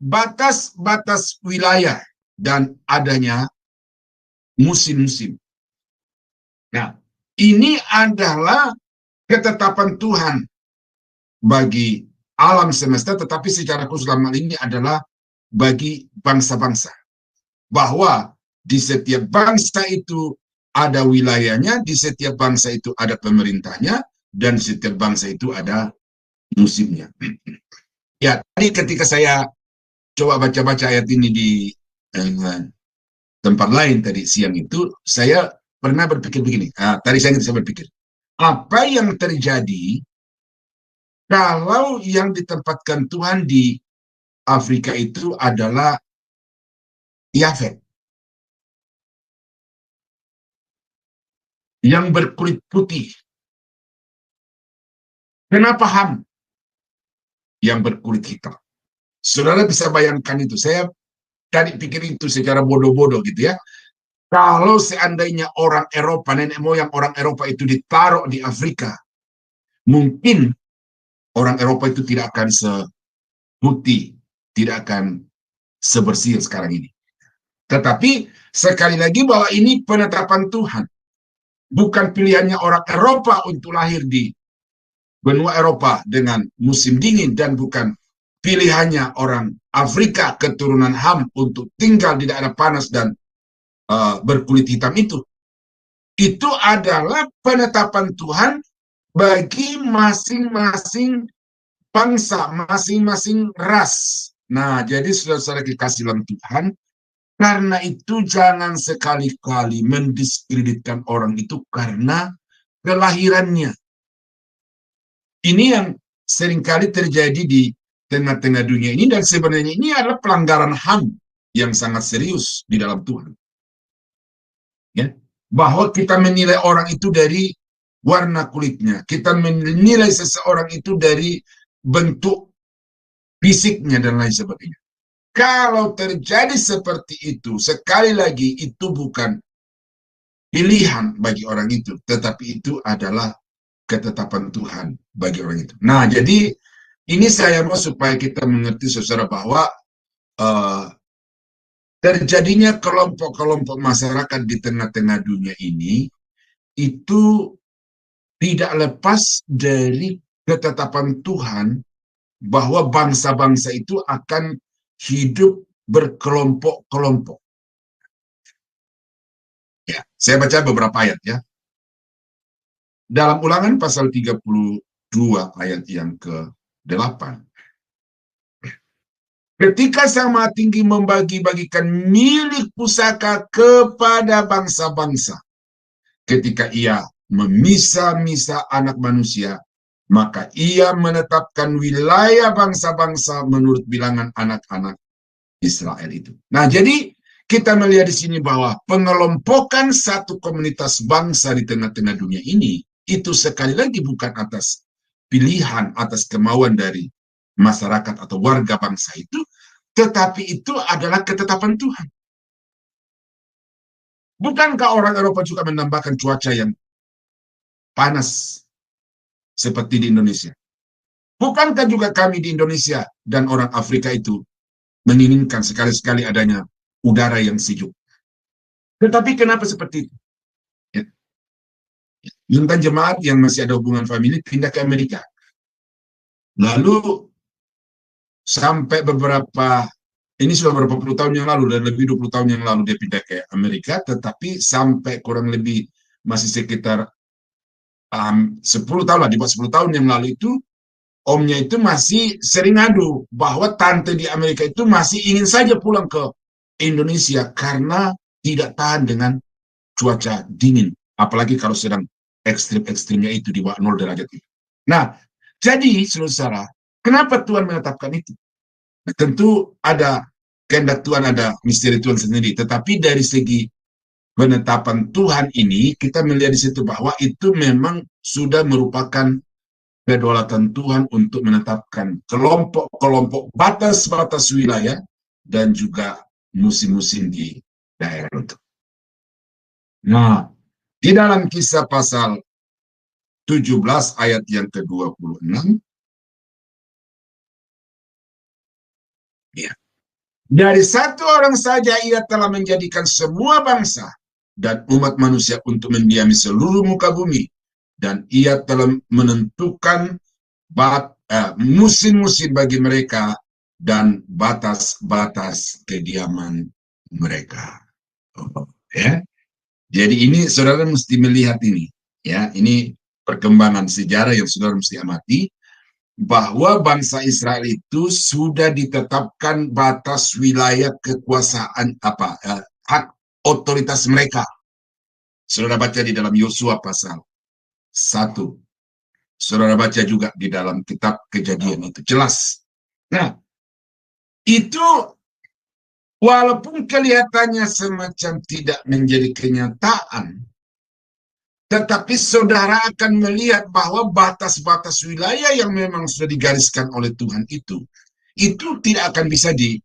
batas-batas wilayah, dan adanya musim-musim. Nah, ini adalah ketetapan Tuhan bagi alam semesta, tetapi secara khusus dalam hal ini adalah bagi bangsa-bangsa. Bahwa di setiap bangsa itu ada wilayahnya, di setiap bangsa itu ada pemerintahnya, dan di setiap bangsa itu ada musimnya. Ya, tadi ketika saya coba baca-baca ayat ini di tempat lain tadi siang itu, saya pernah berpikir begini. Tadi saya berpikir, apa yang terjadi kalau yang ditempatkan Tuhan di Afrika itu adalah Yafet, yang berkulit putih? Kenapa Ham yang berkulit hitam? Saudara bisa bayangkan itu. Saya tadi pikir itu secara bodoh-bodoh gitu ya. Kalau seandainya orang Eropa, nenek moyang orang Eropa itu ditaruh di Afrika, mungkin orang Eropa itu tidak akan seputih, tidak akan sebersih sekarang ini. Tetapi sekali lagi bahwa ini penetapan Tuhan. Bukan pilihannya orang Eropa untuk lahir di benua Eropa dengan musim dingin, dan bukan pilihannya orang Afrika keturunan Ham untuk tinggal di daerah panas dan berkulit hitam itu. Itu adalah penetapan Tuhan bagi masing-masing bangsa, masing-masing ras. Nah, jadi saudara-saudara kekasih dalam Tuhan, karena itu jangan sekali-kali mendiskreditkan orang itu karena kelahirannya. Ini yang seringkali terjadi di tengah-tengah dunia ini, dan sebenarnya ini adalah pelanggaran HAM yang sangat serius di dalam Tuhan. Ya, bahwa kita menilai orang itu dari warna kulitnya, kita menilai seseorang itu dari bentuk fisiknya dan lain sebagainya. Kalau terjadi seperti itu, sekali lagi itu bukan pilihan bagi orang itu, tetapi itu adalah ketetapan Tuhan bagi orang itu. Nah, jadi ini saya mau supaya kita mengerti saudara bahwa terjadinya kelompok-kelompok masyarakat di tengah-tengah dunia ini itu tidak lepas dari ketetapan Tuhan bahwa bangsa-bangsa itu akan hidup berkelompok-kelompok. Ya, saya baca beberapa ayat ya. Dalam Ulangan pasal 32 ayat yang ke-8. Ketika Sang Maha Tinggi membagi-bagikan milik pusaka kepada bangsa-bangsa, ketika Ia memisah-misah anak manusia, maka Ia menetapkan wilayah bangsa-bangsa menurut bilangan anak-anak Israel itu. Nah, jadi kita melihat di sini bahwa pengelompokan satu komunitas bangsa di tengah-tengah dunia ini itu sekali lagi bukan atas pilihan, atas kemauan dari masyarakat atau warga bangsa itu, tetapi itu adalah ketetapan Tuhan. Bukankah orang Eropa juga menambahkan cuaca yang panas seperti di Indonesia? Bukankah juga kami di Indonesia dan orang Afrika itu menginginkan sekali-sekali adanya udara yang sejuk? Tetapi kenapa seperti itu? Ya. Juntan jemaat yang masih ada hubungan famili pindah ke Amerika. Lalu sampai ini sudah beberapa puluh tahun yang lalu, dan lebih 20 tahun yang lalu dia pindah ke Amerika, tetapi sampai kurang lebih masih sekitar 10 tahun lah, di bawah 10 tahun yang lalu itu, omnya itu masih sering ngadu bahwa tante di Amerika itu masih ingin saja pulang ke Indonesia karena tidak tahan dengan cuaca dingin, apalagi kalau sedang ekstrim-ekstrimnya itu di bawah 0 derajat itu. Nah, jadi saudara, kenapa Tuhan menetapkan itu? Nah, tentu ada kehendak Tuhan, ada misteri Tuhan sendiri, tetapi dari segi penetapan Tuhan ini kita melihat di situ bahwa itu memang sudah merupakan kedaulatan Tuhan untuk menetapkan kelompok-kelompok batas-batas wilayah dan juga musim-musim di daerah itu. Nah, di dalam Kisah pasal 17 ayat yang ke-26, ya, dari satu orang saja ia telah menjadikan semua bangsa dan umat manusia untuk mendiami seluruh muka bumi, dan ia telah menentukan musim-musim bagi mereka dan batas-batas kediaman mereka. Ya, jadi ini saudara mesti melihat ini, ya, ini perkembangan sejarah yang saudara mesti amati, bahwa bangsa Israel itu sudah ditetapkan batas wilayah kekuasaan hak otoritas mereka. Saudara baca di dalam Yosua pasal 1. Saudara baca juga di dalam kitab Kejadian, itu jelas. Nah, itu walaupun kelihatannya semacam tidak menjadi kenyataan, tetapi saudara akan melihat bahwa batas-batas wilayah yang memang sudah digariskan oleh Tuhan itu tidak akan bisa dilanggar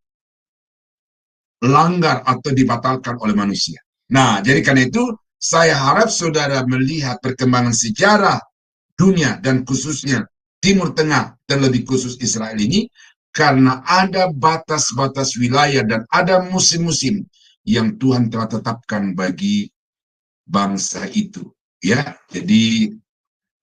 atau dibatalkan oleh manusia. Nah, jadi karena itu saya harap saudara melihat perkembangan sejarah dunia dan khususnya Timur Tengah dan lebih khusus Israel ini, karena ada batas-batas wilayah dan ada musim-musim yang Tuhan telah tetapkan bagi bangsa itu. Ya, jadi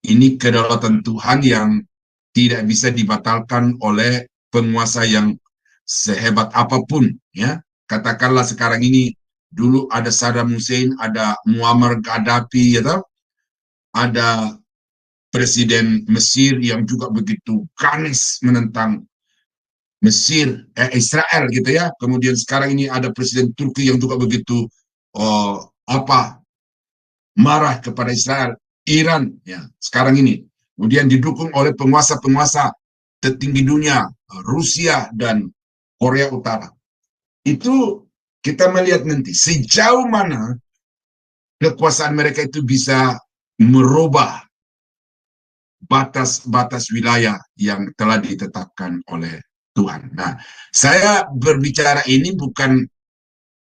ini kedaulatan Tuhan yang tidak bisa dibatalkan oleh penguasa yang sehebat apapun. Ya, katakanlah sekarang ini, dulu ada Saddam Hussein, ada Muammar Gaddafi, ya, ada Presiden Mesir yang juga begitu ganas menentang Israel gitu ya. Kemudian sekarang ini ada Presiden Turki yang juga begitu marah kepada Israel. Iran ya sekarang ini. Kemudian didukung oleh penguasa-penguasa tertinggi dunia, Rusia dan Korea Utara. Itu kita melihat nanti sejauh mana kekuasaan mereka itu bisa merubah batas-batas wilayah yang telah ditetapkan oleh Tuhan. Nah, saya berbicara ini bukan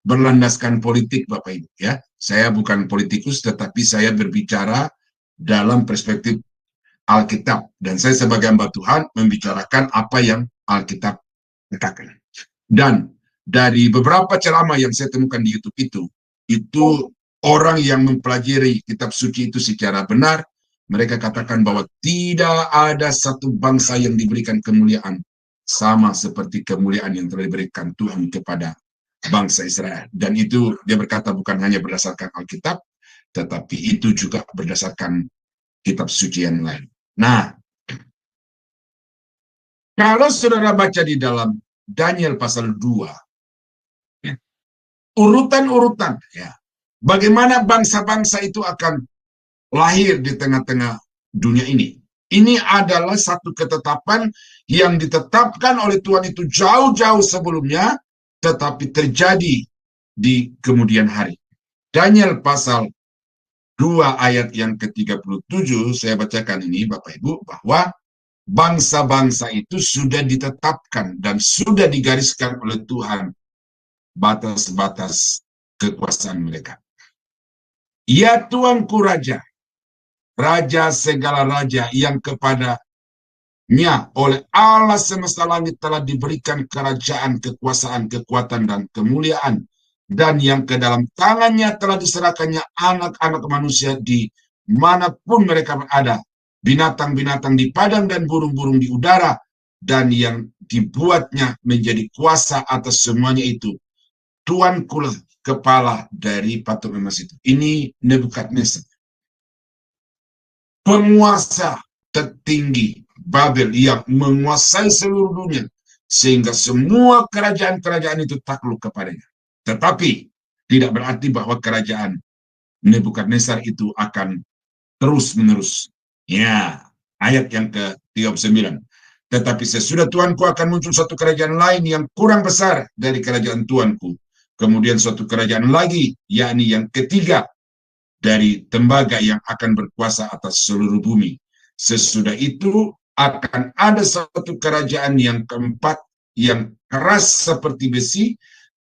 berlandaskan politik, Bapak Ibu, ya. Saya bukan politikus, tetapi saya berbicara dalam perspektif Alkitab. Dan saya sebagai hamba Tuhan membicarakan apa yang Alkitab katakan. Dan dari beberapa ceramah yang saya temukan di YouTube itu orang yang mempelajari kitab suci itu secara benar, mereka katakan bahwa tidak ada satu bangsa yang diberikan kemuliaan sama seperti kemuliaan yang telah diberikan Tuhan kepada bangsa Israel. Dan itu dia berkata bukan hanya berdasarkan Alkitab, tetapi itu juga berdasarkan kitab suci yang lain. Nah, kalau saudara baca di dalam Daniel pasal 2, urutan-urutan, ya, bagaimana bangsa-bangsa itu akan lahir di tengah-tengah dunia ini. Ini adalah satu ketetapan yang ditetapkan oleh Tuhan itu jauh-jauh sebelumnya, tetapi terjadi di kemudian hari. Daniel pasal 2 ayat yang ke-37, saya bacakan ini Bapak Ibu, bahwa bangsa-bangsa itu sudah ditetapkan dan sudah digariskan oleh Tuhan batas-batas kekuasaan mereka. Ya Tuanku Raja, Raja segala raja yang kepadanya oleh Allah semesta langit telah diberikan kerajaan, kekuasaan, kekuatan, dan kemuliaan, dan yang ke dalam tangannya telah diserahkannya anak-anak manusia di manapun mereka berada, binatang-binatang di padang dan burung-burung di udara, dan yang dibuatnya menjadi kuasa atas semuanya itu. Tuankulah kepala dari patung emas itu. Ini Nebukadnezar, penguasa tertinggi Babel yang menguasai seluruh dunia, sehingga semua kerajaan-kerajaan itu takluk kepadanya. Tetapi tidak berarti bahwa kerajaan Nebukadnezar itu akan terus-menerus. Ya, ayat yang ke-39. Tetapi sesudah Tuanku akan muncul suatu kerajaan lain yang kurang besar dari kerajaan Tuanku. Kemudian suatu kerajaan lagi, yakni yang ketiga dari tembaga yang akan berkuasa atas seluruh bumi. Sesudah itu akan ada suatu kerajaan yang keempat yang keras seperti besi,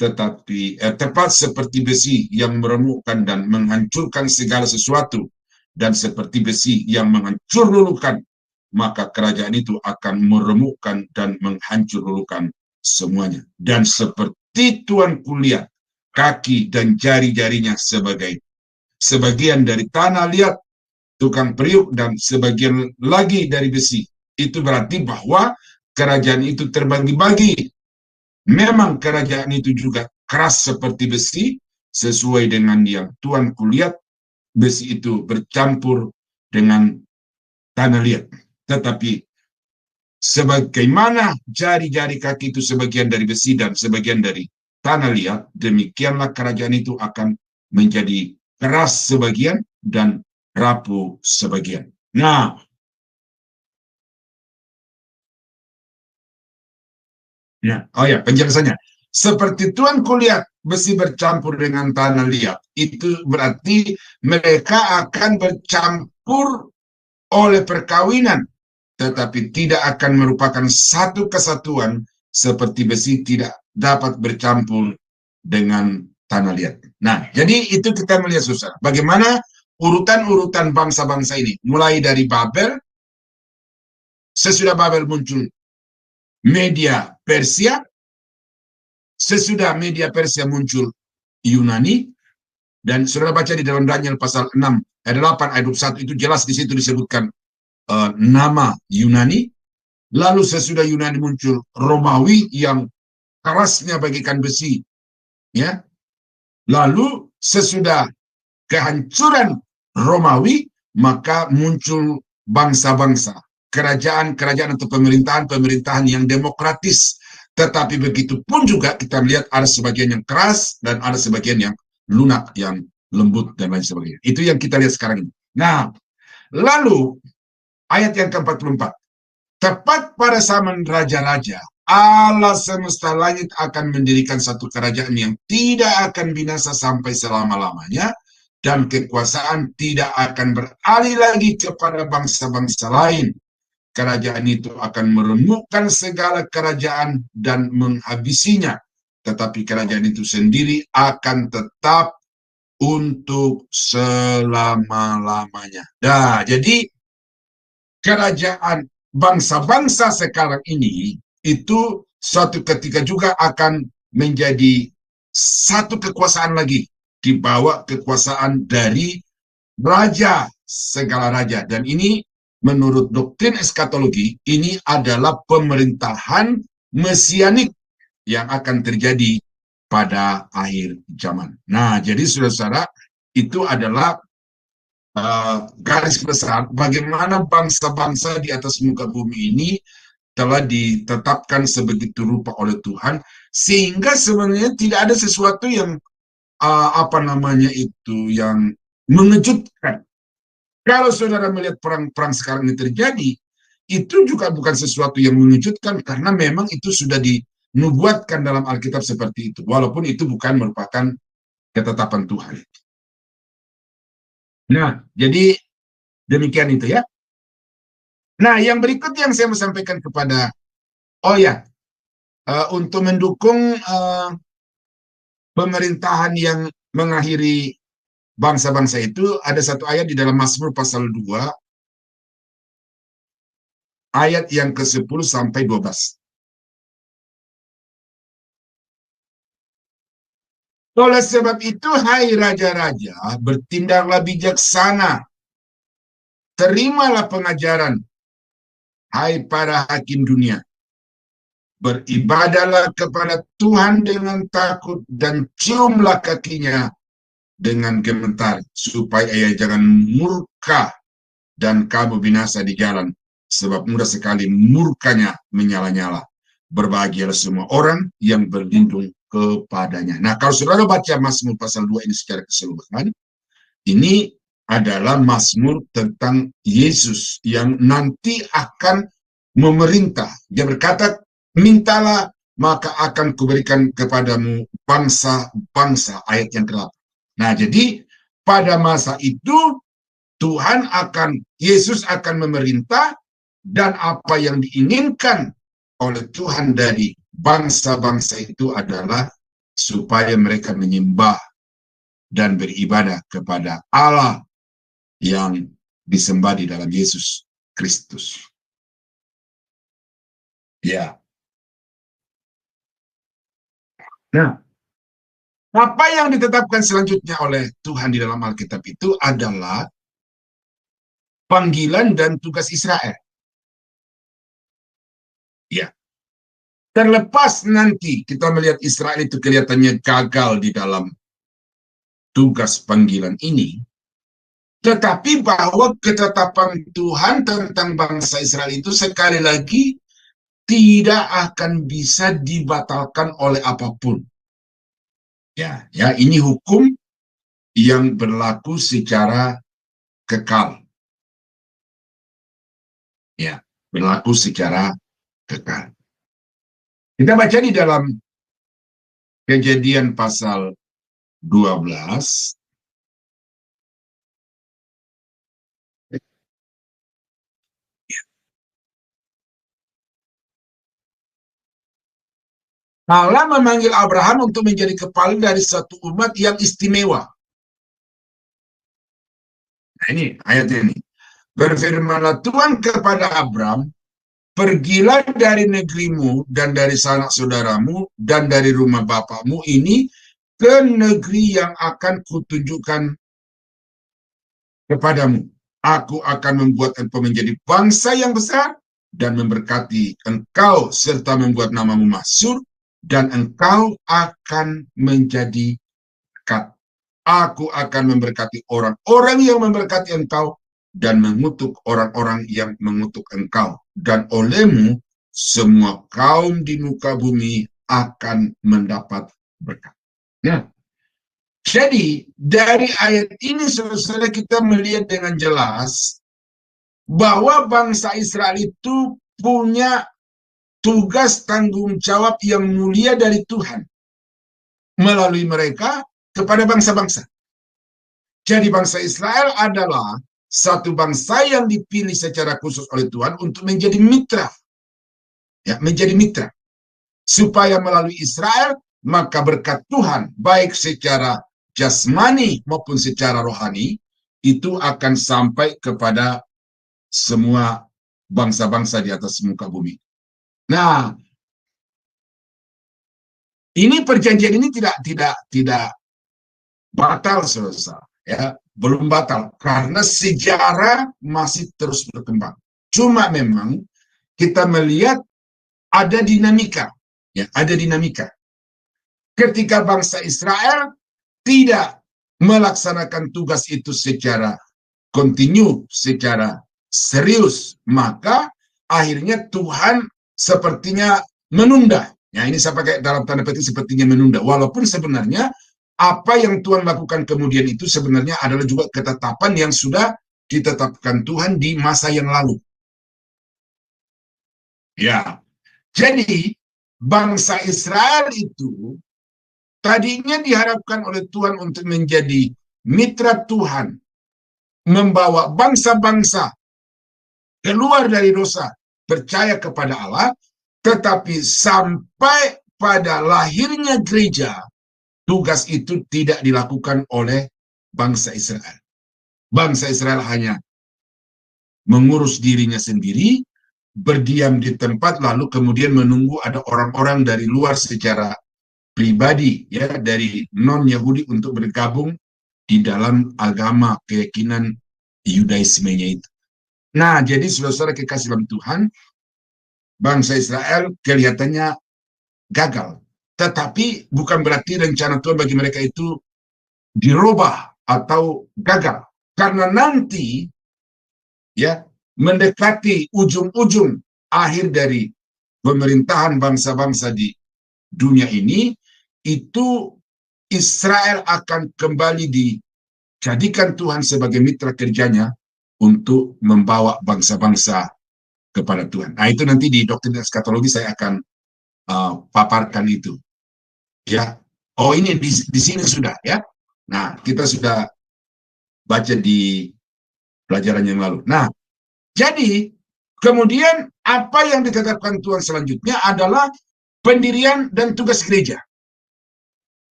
tetapi tepat seperti besi yang meremukkan dan menghancurkan segala sesuatu, dan seperti besi yang menghancur lulukan, maka kerajaan itu akan meremukkan dan menghancur lulukan semuanya. Dan seperti Tuanku lihat, kaki dan jari-jarinya sebagian dari tanah liat, tukang periuk, dan sebagian lagi dari besi. Itu berarti bahwa kerajaan itu terbagi-bagi. Memang kerajaan itu juga keras seperti besi, sesuai dengan yang Tuanku lihat, besi itu bercampur dengan tanah liat. Tetapi sebagaimana jari-jari kaki itu sebagian dari besi dan sebagian dari tanah liat, demikianlah kerajaan itu akan menjadi keras sebagian dan rapuh sebagian. Nah, penjelasannya. Seperti Tuanku lihat besi bercampur dengan tanah liat, itu berarti mereka akan bercampur oleh perkawinan, tetapi tidak akan merupakan satu kesatuan seperti besi tidak dapat bercampur dengan tanah liat. Nah, jadi itu kita melihat, saudara, bagaimana urutan-urutan bangsa-bangsa ini. Mulai dari Babel, sesudah Babel muncul media Persia, sesudah media Persia muncul Yunani, dan saudara baca di dalam Daniel pasal 6 ayat 8 ayat 21, itu jelas di situ disebutkan nama Yunani. Lalu sesudah Yunani muncul Romawi yang kerasnya bagaikan besi, ya. Lalu sesudah kehancuran Romawi, maka muncul bangsa-bangsa, kerajaan-kerajaan atau pemerintahan-pemerintahan yang demokratis. Tetapi begitu pun juga kita melihat ada sebagian yang keras dan ada sebagian yang lunak, yang lembut dan lain sebagainya. Itu yang kita lihat sekarang ini. Nah, lalu ayat yang ke-44. Tepat pada zaman raja-raja, Allah semesta langit akan mendirikan satu kerajaan yang tidak akan binasa sampai selama-lamanya, dan kekuasaan tidak akan beralih lagi kepada bangsa-bangsa lain. Kerajaan itu akan meremukkan segala kerajaan dan menghabisinya, tetapi kerajaan itu sendiri akan tetap untuk selama-lamanya. Nah, jadi kerajaan bangsa-bangsa sekarang ini itu suatu ketika juga akan menjadi satu kekuasaan lagi, dibawa kekuasaan dari raja segala raja. Dan ini menurut doktrin eskatologi, ini adalah pemerintahan mesianik yang akan terjadi pada akhir zaman. Nah, jadi saudara-saudara, itu adalah garis besar bagaimana bangsa-bangsa di atas muka bumi ini telah ditetapkan sebegitu rupa oleh Tuhan, sehingga sebenarnya tidak ada sesuatu yang yang mengejutkan. Kalau saudara melihat perang-perang sekarang ini terjadi, itu juga bukan sesuatu yang mengejutkan, karena memang itu sudah dinubuatkan dalam Alkitab seperti itu, walaupun itu bukan merupakan ketetapan Tuhan. Nah, jadi demikian itu ya. Nah, yang berikut yang saya mau sampaikan kepada, untuk mendukung pemerintahan yang mengakhiri bangsa-bangsa itu, ada satu ayat di dalam Mazmur pasal 2, ayat yang ke-10 sampai 12. Oleh sebab itu, hai raja-raja, bertindaklah bijaksana, terimalah pengajaran, hai para hakim dunia. Beribadahlah kepada Tuhan dengan takut dan ciumlah kakinya dengan gemetar, supaya ia jangan murka dan kamu binasa di jalan, sebab mudah sekali murkanya menyala-nyala. Berbahagialah semua orang yang berlindung kepadanya. Nah, kalau saudara baca Mazmur pasal 2 ini secara keseluruhan, ini adalah Mazmur tentang Yesus yang nanti akan memerintah. Dia berkata, mintalah maka akan kuberikan kepadamu bangsa-bangsa, ayat yang ke-8. Nah, jadi pada masa itu Yesus akan memerintah, dan apa yang diinginkan oleh Tuhan dari bangsa-bangsa itu adalah supaya mereka menyembah dan beribadah kepada Allah yang disembah di dalam Yesus Kristus. Ya. Nah, apa yang ditetapkan selanjutnya oleh Tuhan di dalam Alkitab itu adalah panggilan dan tugas Israel. Ya. Terlepas nanti kita melihat Israel itu kelihatannya gagal di dalam tugas panggilan ini, tetapi bahwa ketetapan Tuhan tentang bangsa Israel itu sekali lagi tidak akan bisa dibatalkan oleh apapun. Ya, ini hukum yang berlaku secara kekal. Ya, berlaku secara kekal. Kita baca di dalam Kejadian pasal 12. Allah memanggil Abraham untuk menjadi kepala dari satu umat yang istimewa. Nah, ini ayat ini. Berfirmanlah Tuhan kepada Abram, pergilah dari negerimu dan dari sanak saudaramu dan dari rumah bapakmu ini ke negeri yang akan kutunjukkan kepadamu. Aku akan membuat engkau menjadi bangsa yang besar dan memberkati engkau serta membuat namamu masyhur, dan engkau akan menjadi berkat. Aku akan memberkati orang-orang yang memberkati engkau dan mengutuk orang-orang yang mengutuk engkau. Dan olehmu semua kaum di muka bumi akan mendapat berkat. Ya. Jadi dari ayat ini saudara kita melihat dengan jelas bahwa bangsa Israel itu punya tugas tanggung jawab yang mulia dari Tuhan melalui mereka kepada bangsa-bangsa. Jadi bangsa Israel adalah satu bangsa yang dipilih secara khusus oleh Tuhan untuk menjadi mitra. Ya, menjadi mitra. Supaya melalui Israel, maka berkat Tuhan, baik secara jasmani maupun secara rohani, itu akan sampai kepada semua bangsa-bangsa di atas muka bumi. Nah, ini perjanjian ini tidak batal, saudara. Ya, belum batal karena sejarah masih terus berkembang. Cuma memang kita melihat ada dinamika, ya, ada dinamika. Ketika bangsa Israel tidak melaksanakan tugas itu secara kontinu, secara serius, maka akhirnya Tuhan sepertinya menunda. Ya, ini saya pakai dalam tanda petik sepertinya menunda. Walaupun sebenarnya apa yang Tuhan lakukan kemudian itu sebenarnya adalah juga ketetapan yang sudah ditetapkan Tuhan di masa yang lalu. Ya, jadi bangsa Israel itu tadinya diharapkan oleh Tuhan untuk menjadi mitra Tuhan, membawa bangsa-bangsa keluar dari dosa, percaya kepada Allah, tetapi sampai pada lahirnya gereja, tugas itu tidak dilakukan oleh bangsa Israel. Bangsa Israel hanya mengurus dirinya sendiri, berdiam di tempat, lalu kemudian menunggu ada orang-orang dari luar secara pribadi, ya, dari non-Yahudi untuk bergabung di dalam agama keyakinan Yudaismenya itu. Nah, jadi saudara-saudara kekasih dalam Tuhan, bangsa Israel kelihatannya gagal. Tetapi bukan berarti rencana Tuhan bagi mereka itu dirubah atau gagal. Karena nanti ya mendekati ujung-ujung akhir dari pemerintahan bangsa-bangsa di dunia ini, itu Israel akan kembali dijadikan Tuhan sebagai mitra kerjanya untuk membawa bangsa-bangsa kepada Tuhan. Nah, itu nanti di doktrin eskatologi saya akan paparkan itu. Ya, oh ini di sini sudah ya. Nah, kita sudah baca di pelajaran yang lalu. Nah, jadi kemudian apa yang ditetapkan Tuhan selanjutnya adalah pendirian dan tugas gereja.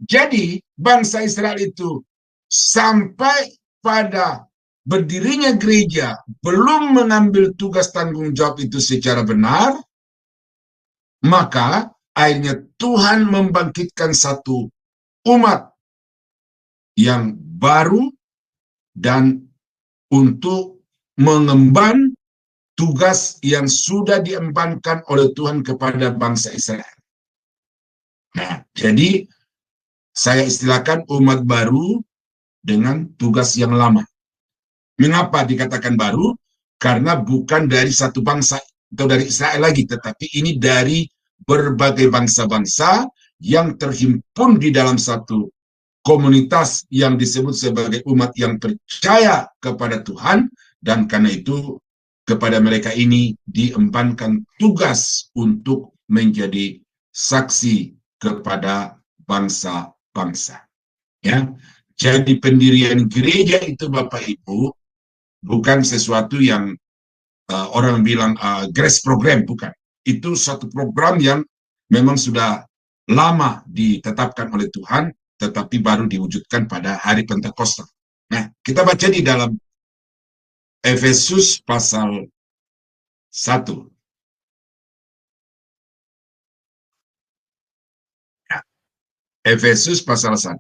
Jadi bangsa Israel itu sampai pada berdirinya gereja belum mengambil tugas tanggung jawab itu secara benar, maka akhirnya Tuhan membangkitkan satu umat yang baru dan untuk mengemban tugas yang sudah diembankan oleh Tuhan kepada bangsa Israel. Nah, jadi saya istilahkan umat baru dengan tugas yang lama. Mengapa dikatakan baru? Karena bukan dari satu bangsa atau dari Israel lagi, tetapi ini dari berbagai bangsa-bangsa yang terhimpun di dalam satu komunitas yang disebut sebagai umat yang percaya kepada Tuhan, dan karena itu kepada mereka ini diembankan tugas untuk menjadi saksi kepada bangsa-bangsa. Ya, jadi pendirian gereja itu Bapak Ibu bukan sesuatu yang orang bilang grace program, bukan. Itu satu program yang memang sudah lama ditetapkan oleh Tuhan, tetapi baru diwujudkan pada hari Pentakosta. Nah, kita baca di dalam Efesus pasal 1. Efesus pasal 1.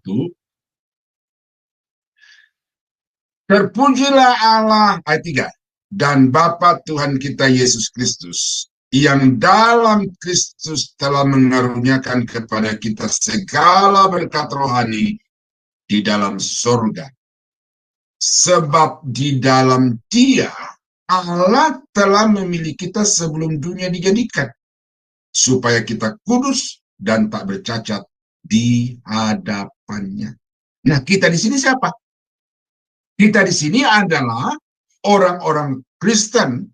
Terpujilah Allah, ayat 3, dan Bapa Tuhan kita Yesus Kristus, yang dalam Kristus telah mengaruniakan kepada kita segala berkat rohani di dalam surga. Sebab di dalam Dia Allah telah memilih kita sebelum dunia dijadikan, supaya kita kudus dan tak bercacat di hadapannya. Nah, kita di sini siapa? Kita di sini adalah orang-orang Kristen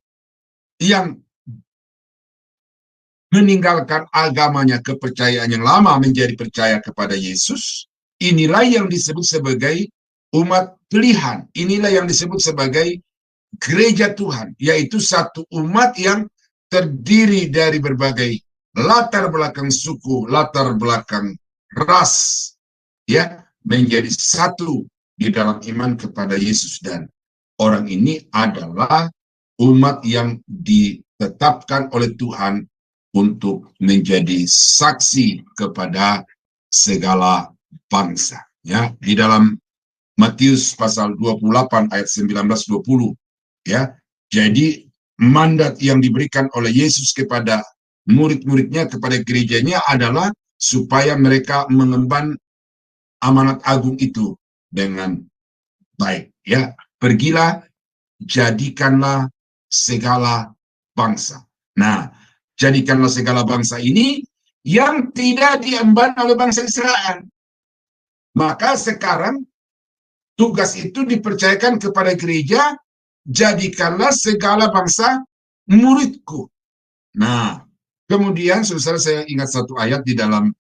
yang meninggalkan agamanya, kepercayaan yang lama, menjadi percaya kepada Yesus. Inilah yang disebut sebagai umat pilihan. Inilah yang disebut sebagai gereja Tuhan, yaitu satu umat yang terdiri dari berbagai latar belakang suku, latar belakang ras, ya, menjadi satu di dalam iman kepada Yesus. Dan orang ini adalah umat yang ditetapkan oleh Tuhan untuk menjadi saksi kepada segala bangsa. Ya, di dalam Matius pasal 28 ayat 19-20, ya. Jadi mandat yang diberikan oleh Yesus kepada murid-muridnya, kepada gerejanya adalah supaya mereka mengemban amanat agung itu dengan baik, ya. Pergilah, jadikanlah segala bangsa. Nah, jadikanlah segala bangsa ini yang tidak diemban oleh bangsa Israel. Maka sekarang tugas itu dipercayakan kepada gereja, jadikanlah segala bangsa muridku. Nah, kemudian saudara, saya ingat satu ayat di dalam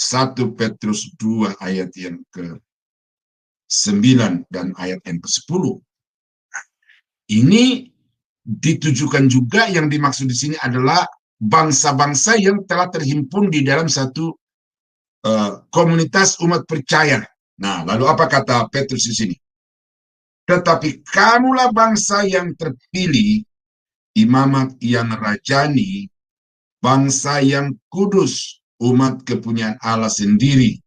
1 Petrus 2 ayat yang ke-9 dan ayat yang ke-10. Ini ditujukan juga, yang dimaksud di sini adalah bangsa-bangsa yang telah terhimpun di dalam satu komunitas umat percaya. Nah, lalu apa kata Petrus di sini? Tetapi kamulah bangsa yang terpilih, imamat yang rajani, bangsa yang kudus, umat kepunyaan Allah sendiri,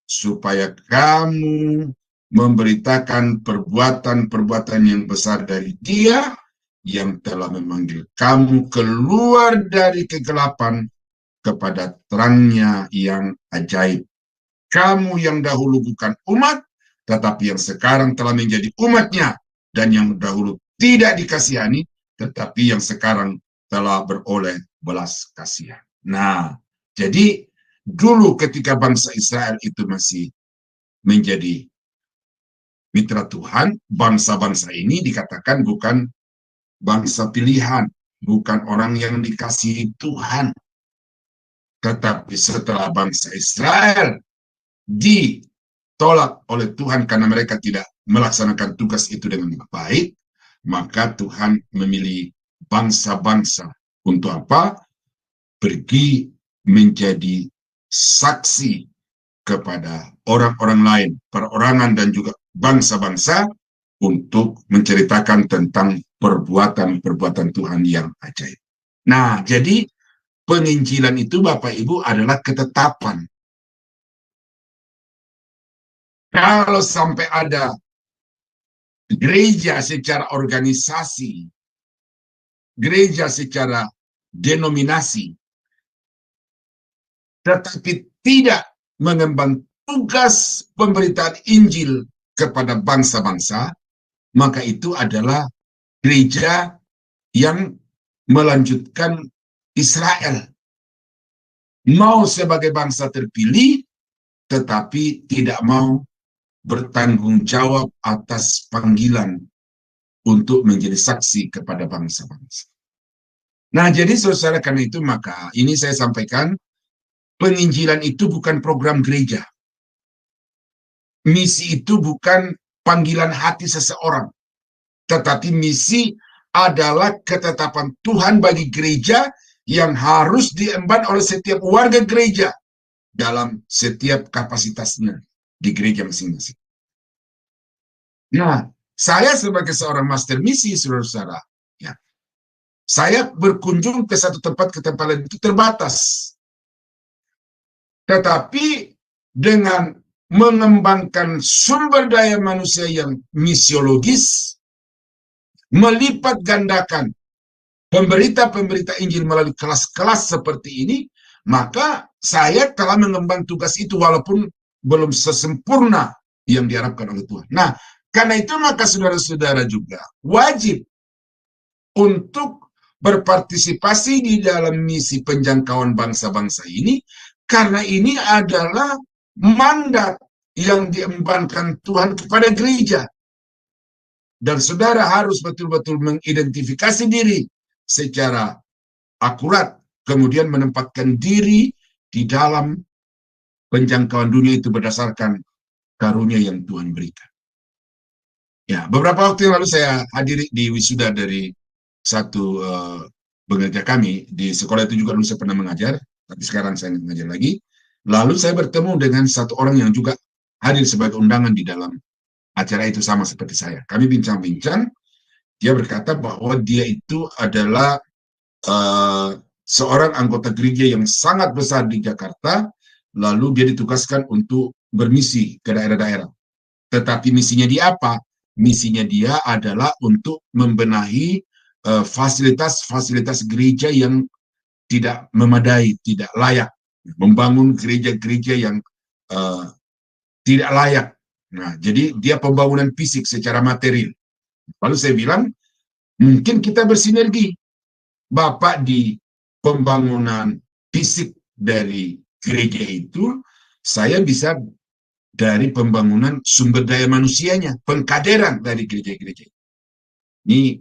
supaya kamu memberitakan perbuatan-perbuatan yang besar dari Dia yang telah memanggil kamu keluar dari kegelapan kepada terangnya yang ajaib. Kamu yang dahulu bukan umat, tetapi yang sekarang telah menjadi umatnya, dan yang dahulu tidak dikasihani, tetapi yang sekarang telah beroleh belas kasihan. Nah, jadi dulu ketika bangsa Israel itu masih menjadi mitra Tuhan, bangsa-bangsa ini dikatakan bukan bangsa pilihan, bukan orang yang dikasihi Tuhan. Tetapi setelah bangsa Israel ditolak oleh Tuhan karena mereka tidak melaksanakan tugas itu dengan baik, maka Tuhan memilih bangsa-bangsa untuk apa? Pergi menjadi saksi kepada orang-orang lain, perorangan dan juga bangsa-bangsa untuk menceritakan tentang perbuatan-perbuatan Tuhan yang ajaib. Nah, jadi penginjilan itu Bapak Ibu adalah ketetapan. Kalau sampai ada gereja secara organisasi, gereja secara denominasi, tetapi tidak mengemban tugas pemberitaan Injil kepada bangsa-bangsa, maka itu adalah gereja yang melanjutkan Israel. Mau sebagai bangsa terpilih, tetapi tidak mau bertanggung jawab atas panggilan untuk menjadi saksi kepada bangsa-bangsa. Nah, jadi saudara, karena itu maka ini saya sampaikan, penginjilan itu bukan program gereja. Misi itu bukan panggilan hati seseorang, tetapi misi adalah ketetapan Tuhan bagi gereja yang harus diemban oleh setiap warga gereja dalam setiap kapasitasnya di gereja masing-masing. Nah, saya sebagai seorang master misi, saudara-saudara, ya, saya berkunjung ke satu tempat ke tempat lain itu terbatas. Tetapi dengan mengembangkan sumber daya manusia yang misiologis, melipat gandakan pemberita-pemberita Injil melalui kelas-kelas seperti ini, maka saya telah mengemban tugas itu walaupun belum sesempurna yang diharapkan oleh Tuhan. Nah, karena itu maka saudara-saudara juga wajib untuk berpartisipasi di dalam misi penjangkauan bangsa-bangsa ini, karena ini adalah mandat yang diembankan Tuhan kepada gereja. Dan saudara harus betul-betul mengidentifikasi diri secara akurat, kemudian menempatkan diri di dalam penjangkauan dunia itu berdasarkan karunia yang Tuhan berikan. Ya, beberapa waktu yang lalu saya hadiri di wisuda dari satu pengerja kami di sekolah itu juga dulu saya pernah mengajar, tapi sekarang saya mengajar lagi. Lalu saya bertemu dengan satu orang yang juga hadir sebagai undangan di dalam acara itu sama seperti saya. Kami bincang-bincang, dia berkata bahwa dia itu adalah seorang anggota gereja yang sangat besar di Jakarta, lalu dia ditugaskan untuk bermisi ke daerah-daerah. Tetapi misinya dia apa? Misinya dia adalah untuk membenahi fasilitas-fasilitas gereja yang tidak memadai, tidak layak. Membangun gereja-gereja yang tidak layak. Nah, jadi dia pembangunan fisik secara material. Lalu saya bilang, mungkin kita bersinergi. Bapak di pembangunan fisik dari gereja itu, saya bisa dari pembangunan sumber daya manusianya, pengkaderan dari gereja-gereja. Ini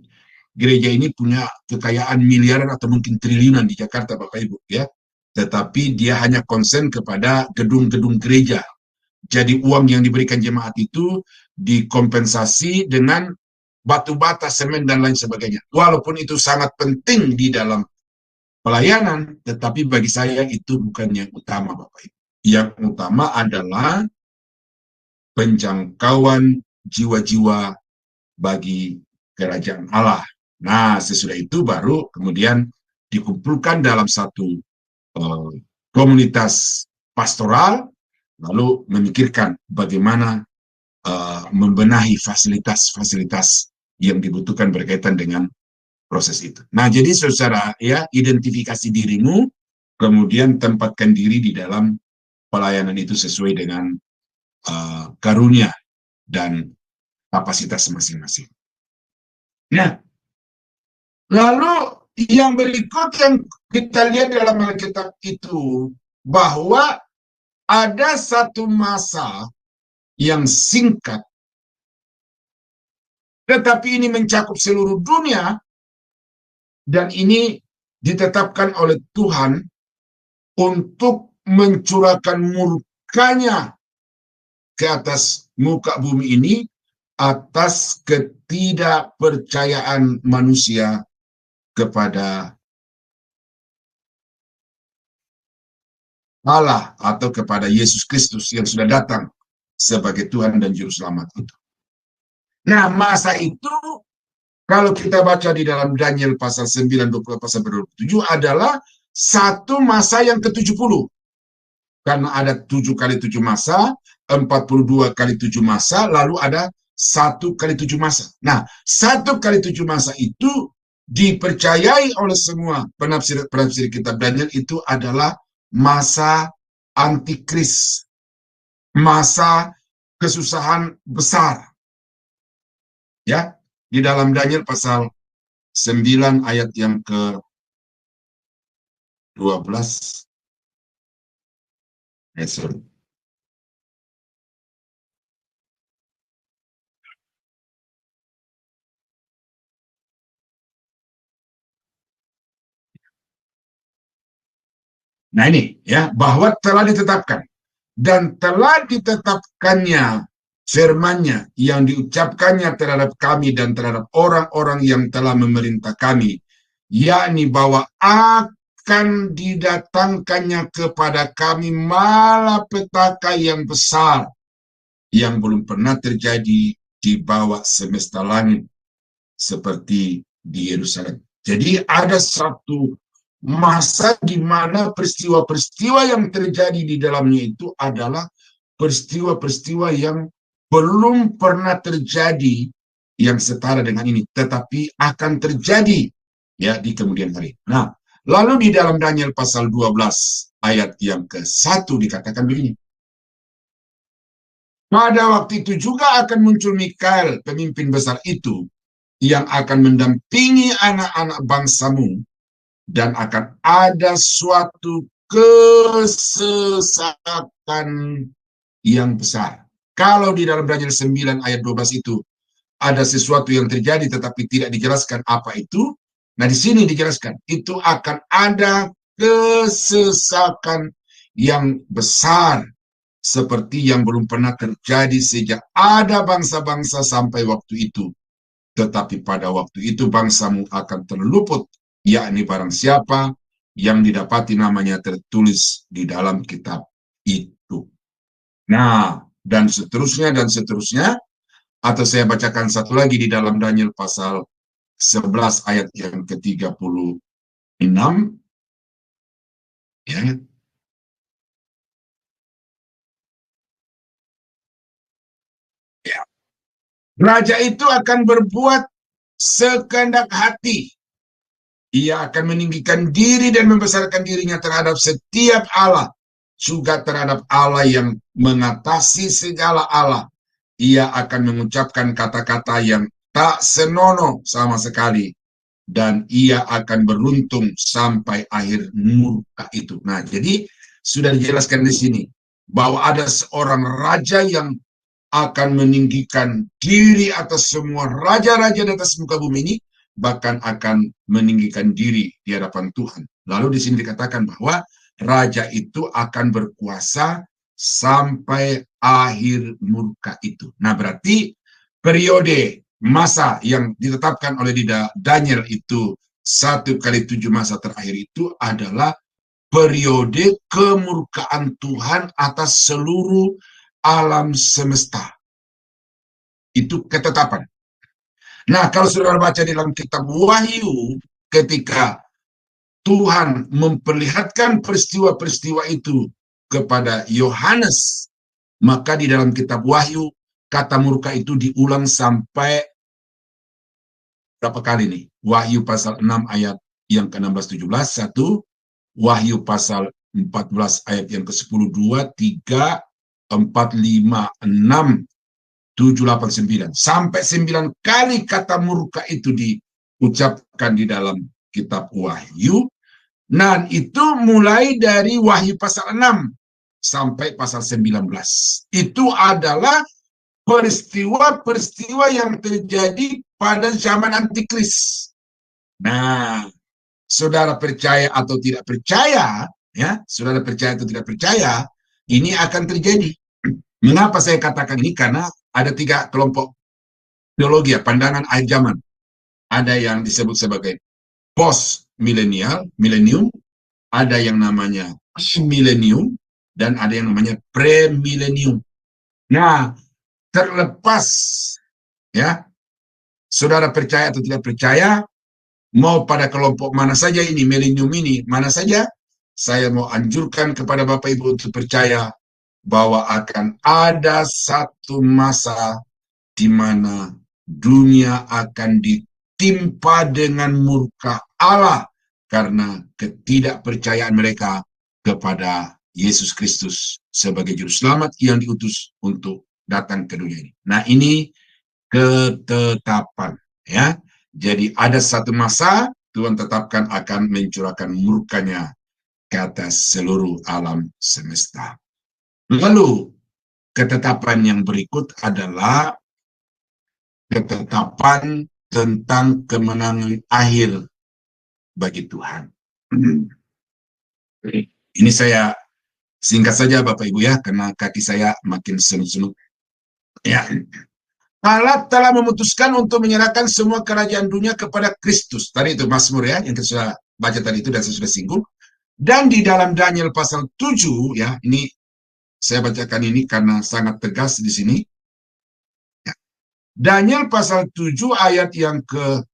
gereja ini punya kekayaan miliaran atau mungkin triliunan di Jakarta, Bapak Ibu, ya. Tetapi dia hanya konsen kepada gedung-gedung gereja. Jadi uang yang diberikan jemaat itu dikompensasi dengan batu bata, semen, dan lain sebagainya. Walaupun itu sangat penting di dalam pelayanan, tetapi bagi saya itu bukan yang utama, Bapak Ibu. Yang utama adalah penjangkauan jiwa-jiwa bagi kerajaan Allah. Nah, sesudah itu baru kemudian dikumpulkan dalam satu komunitas pastoral, lalu memikirkan bagaimana membenahi fasilitas-fasilitas yang dibutuhkan berkaitan dengan proses itu. Nah, jadi saudara, ya, identifikasi dirimu, kemudian tempatkan diri di dalam pelayanan itu sesuai dengan karunia dan kapasitas masing-masing. Nah, lalu yang berikut yang kita lihat dalam Alkitab itu, bahwa ada satu masa yang singkat, tetapi ini mencakup seluruh dunia, dan ini ditetapkan oleh Tuhan untuk mencurahkan murkanya ke atas muka bumi ini atas ketidakpercayaan manusia kepada Allah atau kepada Yesus Kristus yang sudah datang sebagai Tuhan dan Juru Selamat itu. Nah, masa itu kalau kita baca di dalam Daniel pasal 9, 20, pasal 27 adalah satu masa yang ke-70. Karena ada 7 kali 7 masa, 42 kali 7 masa, lalu ada 1 kali 7 masa. Nah, 1 kali 7 masa itu dipercayai oleh semua penafsir kitab Daniel itu adalah masa antikris, masa kesusahan besar. Ya, di dalam Daniel pasal 9 ayat yang ke-12. Nah ini ya, bahwa telah ditetapkan dan telah ditetapkannya firman-Nya yang diucapkannya terhadap kami dan terhadap orang-orang yang telah memerintah kami, yakni bahwa akan didatangkannya kepada kami malapetaka yang besar yang belum pernah terjadi di bawah semesta langit seperti di Yerusalem. Jadi ada satu masa di mana peristiwa-peristiwa yang terjadi di dalamnya itu adalah peristiwa-peristiwa yang belum pernah terjadi yang setara dengan ini, tetapi akan terjadi ya di kemudian hari. Nah, lalu di dalam Daniel pasal 12 ayat yang ke-1 dikatakan begini. Pada waktu itu juga akan muncul Mikael, pemimpin besar itu, yang akan mendampingi anak-anak bangsamu, dan akan ada suatu kesesakan yang besar. Kalau di dalam Daniel 9 ayat 12 itu ada sesuatu yang terjadi tetapi tidak dijelaskan apa itu, nah di sini dijelaskan itu akan ada kesesakan yang besar seperti yang belum pernah terjadi sejak ada bangsa-bangsa sampai waktu itu. Tetapi pada waktu itu bangsamu akan terluput, yakni barang siapa yang didapati namanya tertulis di dalam kitab itu. Nah, dan seterusnya, atau saya bacakan satu lagi di dalam Daniel pasal 11 ayat yang ke-36. Ya. Ya. Raja itu akan berbuat sekehendak hati. Ia akan meninggikan diri dan membesarkan dirinya terhadap setiap Allah, juga terhadap Allah yang mengatasi segala Allah. Ia akan mengucapkan kata-kata yang tak senonoh sama sekali, dan ia akan beruntung sampai akhir murka itu. Nah, jadi sudah dijelaskan di sini bahwa ada seorang raja yang akan meninggikan diri atas semua raja-raja di atas muka bumi ini, bahkan akan meninggikan diri di hadapan Tuhan. Lalu di sini dikatakan bahwa raja itu akan berkuasa sampai akhir murka itu. Nah, berarti periode masa yang ditetapkan oleh Daniel itu 1 kali 7 masa terakhir itu adalah periode kemurkaan Tuhan atas seluruh alam semesta. Itu ketetapan. Nah, kalau saudara baca di dalam kitab Wahyu, ketika Tuhan memperlihatkan peristiwa-peristiwa itu kepada Yohanes, maka di dalam kitab Wahyu kata murka itu diulang sampai berapa kali nih? Wahyu pasal 6 ayat yang ke-16-17, 1. Wahyu pasal 14 ayat yang ke-10, 2, 3, 4, 5, 6, 7, 8, 9. Sampai 9 kali kata murka itu diucapkan di dalam kitab Wahyu. Dan itu mulai dari Wahyu pasal 6 sampai pasal 19. Itu adalah peristiwa-peristiwa yang terjadi pada zaman antikris. Nah, saudara percaya atau tidak percaya, ya, saudara percaya atau tidak percaya, ini akan terjadi. Mengapa saya katakan ini? Karena ada 3 kelompok teologi, pandangan akhir zaman. Ada yang disebut sebagai millennium, ada yang namanya millennium, dan ada yang namanya pre-millennium. Nah, terlepas ya, saudara percaya atau tidak percaya, mau pada kelompok mana saja ini, milenium ini, mana saja, saya mau anjurkan kepada Bapak Ibu untuk percaya bahwa akan ada satu masa di mana dunia akan ditimpa dengan murka Allah karena ketidakpercayaan mereka kepada Yesus Kristus sebagai juru selamat yang diutus untuk datang ke dunia ini. Nah, ini ketetapan, ya. Jadi ada satu masa Tuhan tetapkan akan mencurahkan murkanya ke atas seluruh alam semesta. Lalu ketetapan yang berikut adalah ketetapan tentang kemenangan akhir bagi Tuhan. Ini saya singkat saja Bapak Ibu ya, karena kaki saya makin senut-senut. Ya. Allah telah memutuskan untuk menyerahkan semua kerajaan dunia kepada Kristus. Tadi itu Mazmur ya, yang kita sudah baca tadi itu dan saya sudah singgung. Dan di dalam Daniel pasal 7 ya, ini saya bacakan ini karena sangat tegas di sini. Ya. Daniel pasal 7 ayat yang ke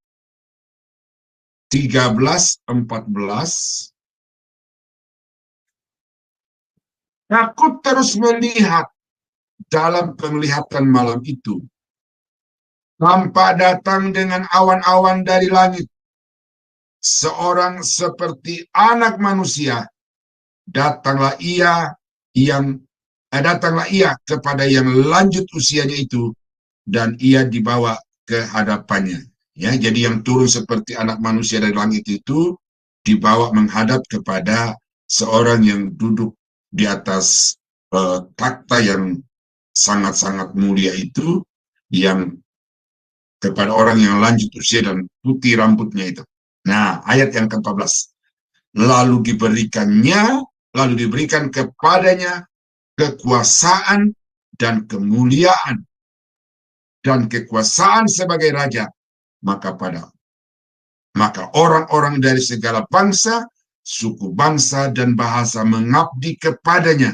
13-14. Aku terus melihat dalam penglihatan malam itu, tanpa datang dengan awan-awan dari langit, seorang seperti anak manusia, datanglah ia kepada yang lanjut usianya itu, dan ia dibawa ke hadapannya. Ya, jadi yang turun seperti anak manusia dari langit itu dibawa menghadap kepada seorang yang duduk di atas takhta yang sangat-sangat mulia itu, yang kepada orang yang lanjut usia dan putih rambutnya itu. Nah, ayat yang ke-14. Lalu diberikan kepadanya kekuasaan dan kemuliaan dan kekuasaan sebagai raja. Maka orang-orang dari segala bangsa, suku bangsa dan bahasa mengabdi kepadanya.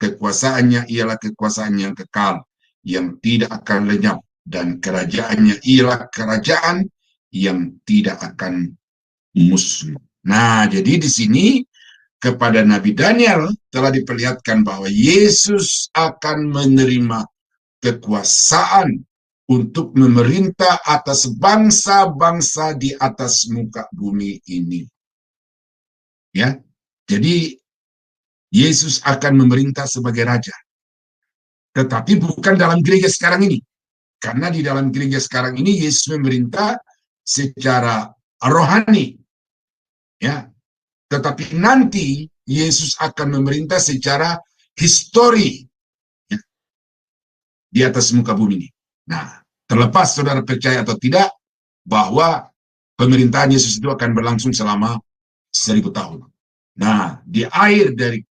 Kekuasaannya ialah kekuasaan yang kekal, yang tidak akan lenyap, dan kerajaannya ialah kerajaan yang tidak akan musnah. Nah, jadi di sini kepada Nabi Daniel telah diperlihatkan bahwa Yesus akan menerima kekuasaan untuk memerintah atas bangsa-bangsa di atas muka bumi ini. Ya, jadi Yesus akan memerintah sebagai raja. Tetapi bukan dalam gereja sekarang ini. Karena di dalam gereja sekarang ini Yesus memerintah secara rohani. Ya. Tetapi nanti Yesus akan memerintah secara histori, ya, di atas muka bumi ini. Nah, terlepas saudara percaya atau tidak bahwa pemerintahan Yesus itu akan berlangsung selama 1000 tahun. Nah, di akhir dari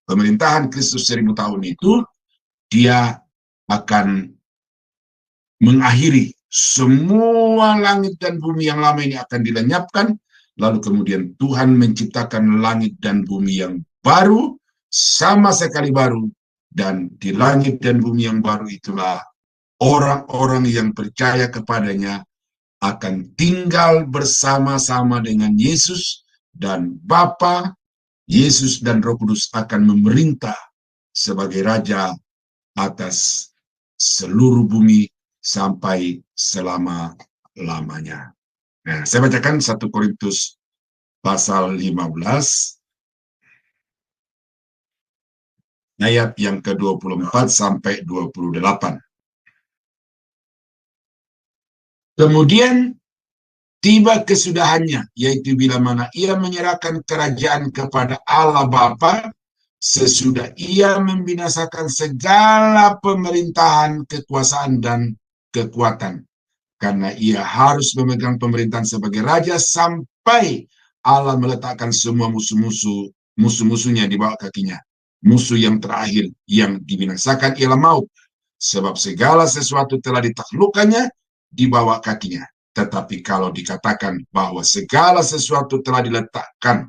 pemerintahan Kristus 1000 tahun itu, dia akan mengakhiri semua langit dan bumi yang lama ini akan dilenyapkan, lalu kemudian Tuhan menciptakan langit dan bumi yang baru, sama sekali baru, dan di langit dan bumi yang baru itulah orang-orang yang percaya kepadanya akan tinggal bersama-sama dengan Yesus, dan Bapa, Yesus dan Roh Kudus akan memerintah sebagai raja atas seluruh bumi sampai selama-lamanya. Nah, saya bacakan 1 Korintus pasal 15 ayat yang ke-24 sampai 28. Kemudian tiba kesudahannya, yaitu bila mana ia menyerahkan kerajaan kepada Allah Bapa, sesudah ia membinasakan segala pemerintahan, kekuasaan, dan kekuatan. Karena ia harus memegang pemerintahan sebagai raja sampai Allah meletakkan semua musuh-musuhnya di bawah kakinya. Musuh yang terakhir yang dibinasakan ialah maut, sebab segala sesuatu telah ditaklukkannya di bawah kakinya. Tetapi kalau dikatakan bahwa segala sesuatu telah diletakkan,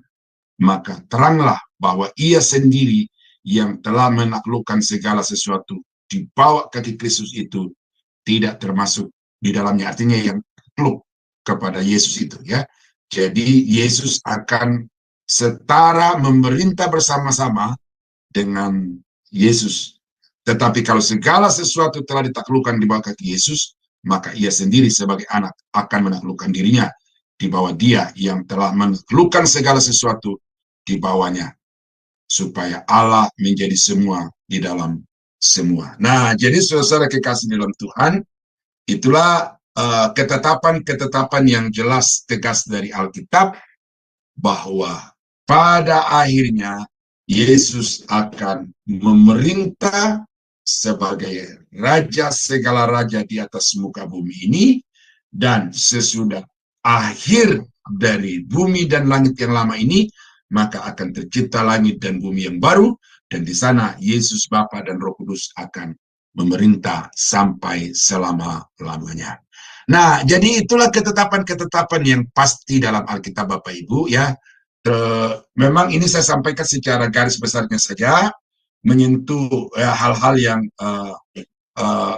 maka teranglah bahwa ia sendiri yang telah menaklukkan segala sesuatu di bawah kaki Kristus itu tidak termasuk di dalamnya. Artinya yang takluk kepada Yesus itu, ya. Jadi Yesus akan setara memerintah bersama-sama dengan Yesus. Tetapi kalau segala sesuatu telah ditaklukkan di bawah kaki Yesus, maka ia sendiri sebagai anak akan menaklukkan dirinya di bawah dia yang telah menaklukkan segala sesuatu di bawahnya, supaya Allah menjadi semua di dalam semua. Nah, jadi saudara kekasih dalam Tuhan, itulah ketetapan-ketetapan yang jelas tegas dari Alkitab, bahwa pada akhirnya Yesus akan memerintah sebagai raja segala raja di atas muka bumi ini, dan sesudah akhir dari bumi dan langit yang lama ini, maka akan tercipta langit dan bumi yang baru, dan di sana Yesus Bapa dan Roh Kudus akan memerintah sampai selama-lamanya. Nah, jadi itulah ketetapan-ketetapan yang pasti dalam Alkitab, Bapak Ibu, ya. Memang ini saya sampaikan secara garis besarnya saja, menyentuh hal-hal yang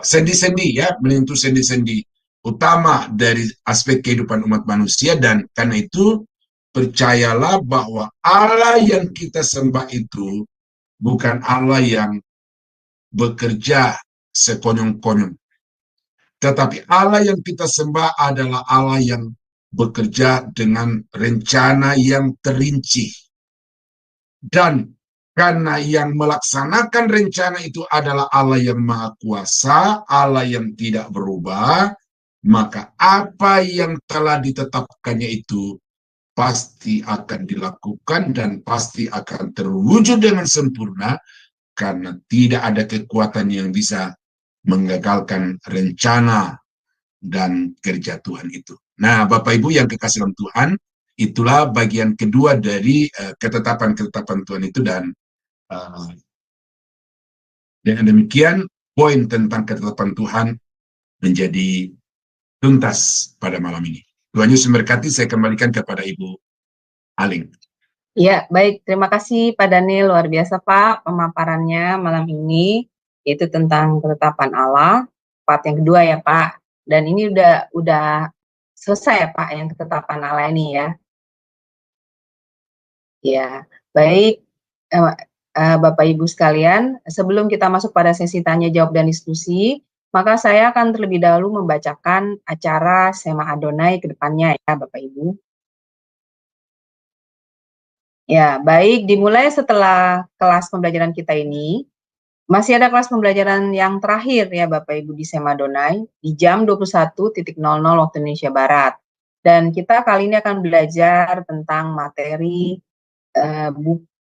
sendi-sendi, ya, menyentuh sendi-sendi utama dari aspek kehidupan umat manusia. Dan karena itu percayalah bahwa Allah yang kita sembah itu bukan Allah yang bekerja sekonyong-konyong, tetapi Allah yang kita sembah adalah Allah yang bekerja dengan rencana yang terinci. Dan karena yang melaksanakan rencana itu adalah Allah yang Maha Kuasa, Allah yang tidak berubah, maka apa yang telah ditetapkannya itu pasti akan dilakukan dan pasti akan terwujud dengan sempurna, karena tidak ada kekuatan yang bisa menggagalkan rencana dan kerja Tuhan itu. Nah, Bapak Ibu yang kekasih dalam Tuhan, itulah bagian kedua dari ketetapan-ketetapan Tuhan itu. Dan dengan demikian poin tentang ketetapan Tuhan menjadi tuntas pada malam ini. Tuhan Yesus memberkati. Saya kembalikan kepada Ibu Aling. Ya, baik. Terima kasih Pak Daniel. Luar biasa Pak pemaparannya malam ini. Itu tentang ketetapan Allah. Part yang kedua ya Pak. Dan ini udah selesai ya Pak yang ketetapan Allah ini ya. Ya, baik. Bapak Ibu sekalian, sebelum kita masuk pada sesi tanya jawab dan diskusi, maka saya akan terlebih dahulu membacakan acara Sema Adonai ke depannya ya Bapak Ibu. Ya, baik, dimulai setelah kelas pembelajaran kita ini. Masih ada kelas pembelajaran yang terakhir ya Bapak Ibu di Sema Adonai di jam 21.00 waktu Indonesia Barat. Dan kita kali ini akan belajar tentang materi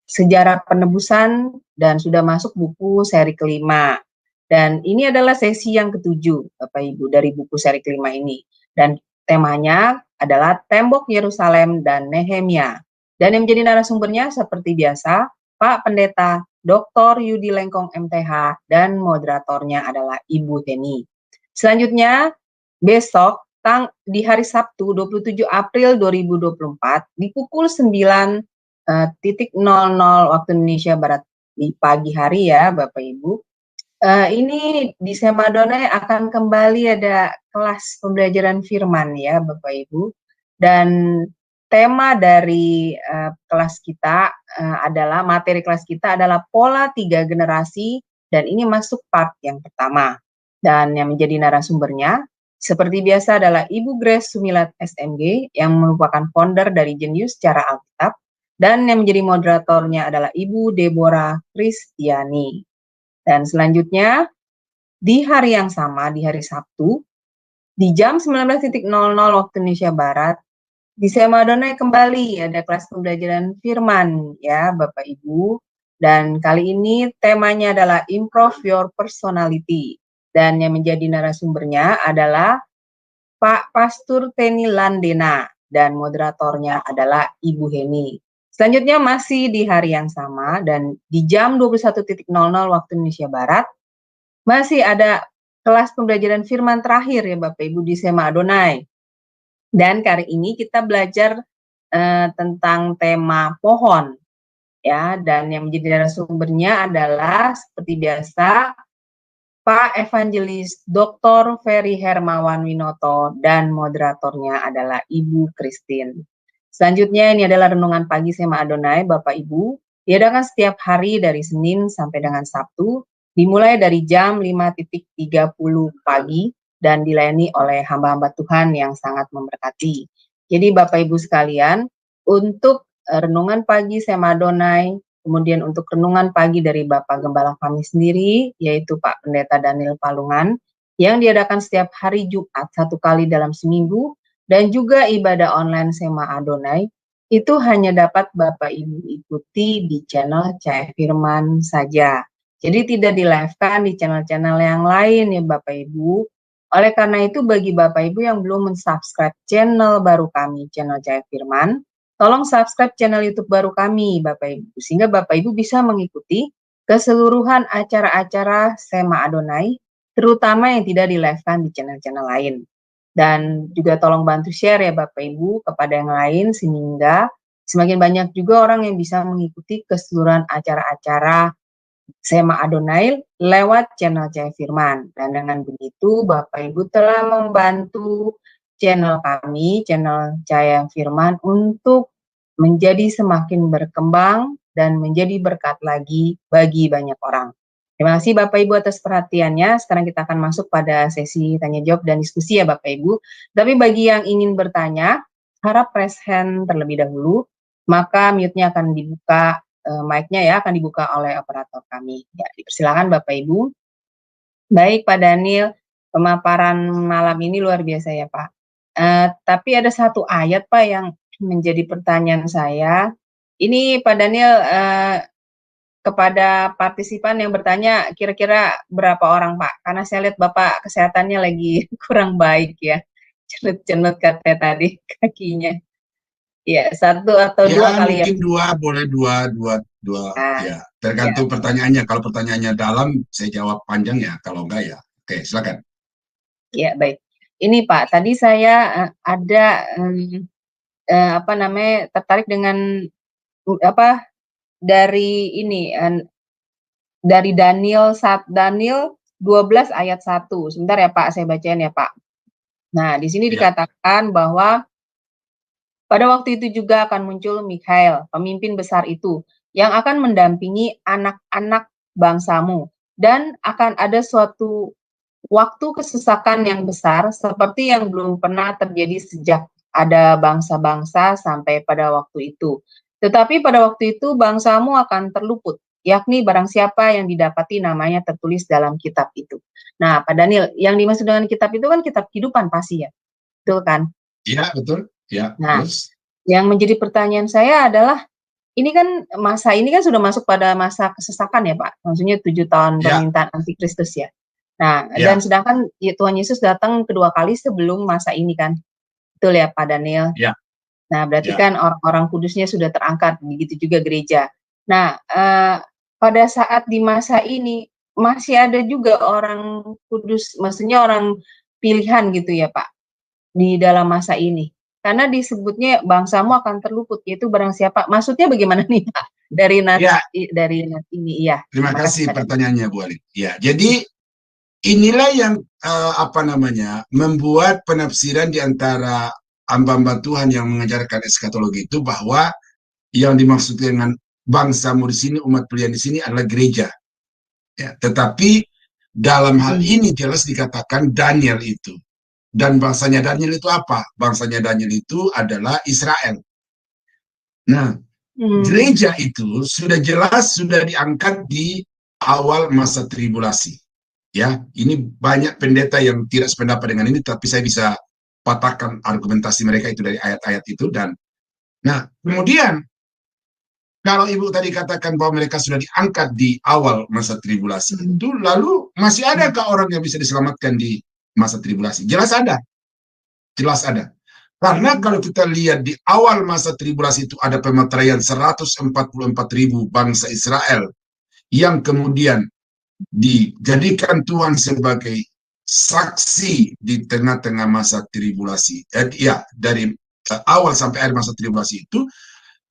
sejarah penebusan, dan sudah masuk buku seri kelima. Dan ini adalah sesi yang ketujuh Bapak Ibu dari buku seri kelima ini. Dan temanya adalah Tembok Yerusalem dan Nehemia. Dan yang menjadi narasumbernya seperti biasa, Pak Pendeta Dr. Yudi Lengkong MTH, dan moderatornya adalah Ibu Heni. Selanjutnya, besok di hari Sabtu 27 April 2024 di pukul 9.00 waktu Indonesia Barat di pagi hari ya Bapak Ibu. Ini di Sema Adonai akan kembali ada kelas pembelajaran firman ya Bapak Ibu. Dan tema dari kelas kita adalah, materi kelas kita adalah pola 3 generasi, dan ini masuk part yang pertama. Dan yang menjadi narasumbernya seperti biasa adalah Ibu Grace Sumilat SMG yang merupakan founder dari Jenius Cara Alkitab, dan yang menjadi moderatornya adalah Ibu Deborah Kristiani. Dan selanjutnya di hari yang sama, di hari Sabtu, di jam 19.00 waktu Indonesia Barat, di Sema Adonai kembali ada kelas pembelajaran firman ya Bapak Ibu. Dan kali ini temanya adalah Improve Your Personality. Dan yang menjadi narasumbernya adalah Pak Pastur Teni Landena dan moderatornya adalah Ibu Heni. Selanjutnya masih di hari yang sama dan di jam 21.00 waktu Indonesia Barat masih ada kelas pembelajaran firman terakhir ya Bapak Ibu di Sema Adonai. Dan kali ini kita belajar tentang tema pohon ya, dan yang menjadi narasumbernya adalah seperti biasa Pak Evangelis Dr. Ferry Hermawan Winoto dan moderatornya adalah Ibu Christine. Selanjutnya ini adalah renungan pagi Sema Adonai Bapak Ibu, diadakan setiap hari dari Senin sampai dengan Sabtu, dimulai dari jam 5.30 pagi dan dilayani oleh hamba-hamba Tuhan yang sangat memberkati. Jadi Bapak Ibu sekalian, untuk renungan pagi Sema Adonai, kemudian untuk renungan pagi dari Bapak Gembala kami sendiri, yaitu Pak Pendeta Daniel Palungan, yang diadakan setiap hari Jumat 1 kali dalam seminggu, dan juga ibadah online Sema Adonai, itu hanya dapat Bapak Ibu ikuti di channel Cahaya Firman saja. Jadi tidak di-live-kan di channel-channel yang lain ya Bapak Ibu. Oleh karena itu bagi Bapak Ibu yang belum mensubscribe channel baru kami, channel Cahaya Firman, tolong subscribe channel YouTube baru kami Bapak Ibu, sehingga Bapak Ibu bisa mengikuti keseluruhan acara-acara Sema Adonai, terutama yang tidak di-live-kan di channel-channel lain. Dan juga tolong bantu share ya Bapak Ibu kepada yang lain, sehingga semakin banyak juga orang yang bisa mengikuti keseluruhan acara-acara Sema Adonai lewat channel Cahaya Firman. Dan dengan begitu Bapak Ibu telah membantu channel kami, channel Cahaya Firman, untuk menjadi semakin berkembang dan menjadi berkat lagi bagi banyak orang. Terima kasih Bapak Ibu atas perhatiannya. Sekarang kita akan masuk pada sesi tanya jawab dan diskusi ya Bapak Ibu. Tapi bagi yang ingin bertanya, harap press hand terlebih dahulu, maka mute-nya akan dibuka, mic-nya ya akan dibuka oleh operator kami. Ya, dipersilakan Bapak Ibu. Baik Pak Daniel, pemaparan malam ini luar biasa ya Pak. Tapi ada satu ayat Pak yang menjadi pertanyaan saya. Ini Pak Daniel kepada partisipan yang bertanya kira-kira berapa orang Pak? Karena saya lihat Bapak kesehatannya lagi kurang baik ya. Cenut-cenut katanya tadi kakinya. Ya, satu atau Ya, dua kali ya. mungkin dua, boleh dua. Nah, Ya, tergantung pertanyaannya. Kalau pertanyaannya dalam, saya jawab panjang ya. Kalau enggak ya, oke, silakan. Ya, baik. Ini Pak, tadi saya ada tertarik dengan dari ini dari Daniel 12 ayat 1. Sebentar ya Pak, saya bacain ya Pak. Nah, di sini dikatakan bahwa pada waktu itu juga akan muncul Mikhael, pemimpin besar itu, yang akan mendampingi anak-anak bangsamu, dan akan ada suatu waktu kesesakan yang besar seperti yang belum pernah terjadi sejak ada bangsa-bangsa sampai pada waktu itu. Tetapi pada waktu itu bangsamu akan terluput, yakni barang siapa yang didapati namanya tertulis dalam kitab itu. Nah, Pak Daniel, yang dimaksud dengan kitab itu kan kitab kehidupan pasti ya, betul kan? Iya, betul. Ya, Nah, terus? yang menjadi pertanyaan saya adalah, ini kan masa ini kan sudah masuk pada masa kesesakan ya Pak, maksudnya 7 tahun pemerintahan antikristus ya. Nah, dan sedangkan Tuhan Yesus datang kedua kali sebelum masa ini kan, betul ya Pak Daniel? Ya. Nah, berarti kan orang-orang kudusnya sudah terangkat, begitu juga gereja. Nah, pada saat di masa ini masih ada juga orang kudus, maksudnya orang pilihan gitu ya Pak, di dalam masa ini. Karena disebutnya bangsamu akan terluput, yaitu barang siapa. Maksudnya bagaimana nih Pak? Dari ini, iya. Terima kasih pertanyaannya Bu Ali. Ya, jadi inilah yang membuat penafsiran di antara hamba-hamba Tuhan yang mengajarkan eskatologi itu bahwa yang dimaksud dengan bangsamu di sini, umat pilihan di sini adalah gereja. Ya, tetapi dalam hal ini jelas dikatakan Daniel itu. Dan bangsanya Daniel itu apa? Bangsanya Daniel itu adalah Israel. Nah, gereja itu sudah jelas sudah diangkat di awal masa tribulasi. Ya, ini banyak pendeta yang tidak sependapat dengan ini, tapi saya bisa patahkan argumentasi mereka itu dari ayat-ayat itu. Dan nah, kemudian kalau Ibu tadi katakan bahwa mereka sudah diangkat di awal masa tribulasi itu, lalu masih adakah orang yang bisa diselamatkan di masa tribulasi? Jelas ada. Jelas ada. Karena kalau kita lihat di awal masa tribulasi itu ada pemataian 144.000 bangsa Israel yang kemudian dijadikan Tuhan sebagai saksi di tengah-tengah masa tribulasi. Dari awal sampai akhir masa tribulasi itu.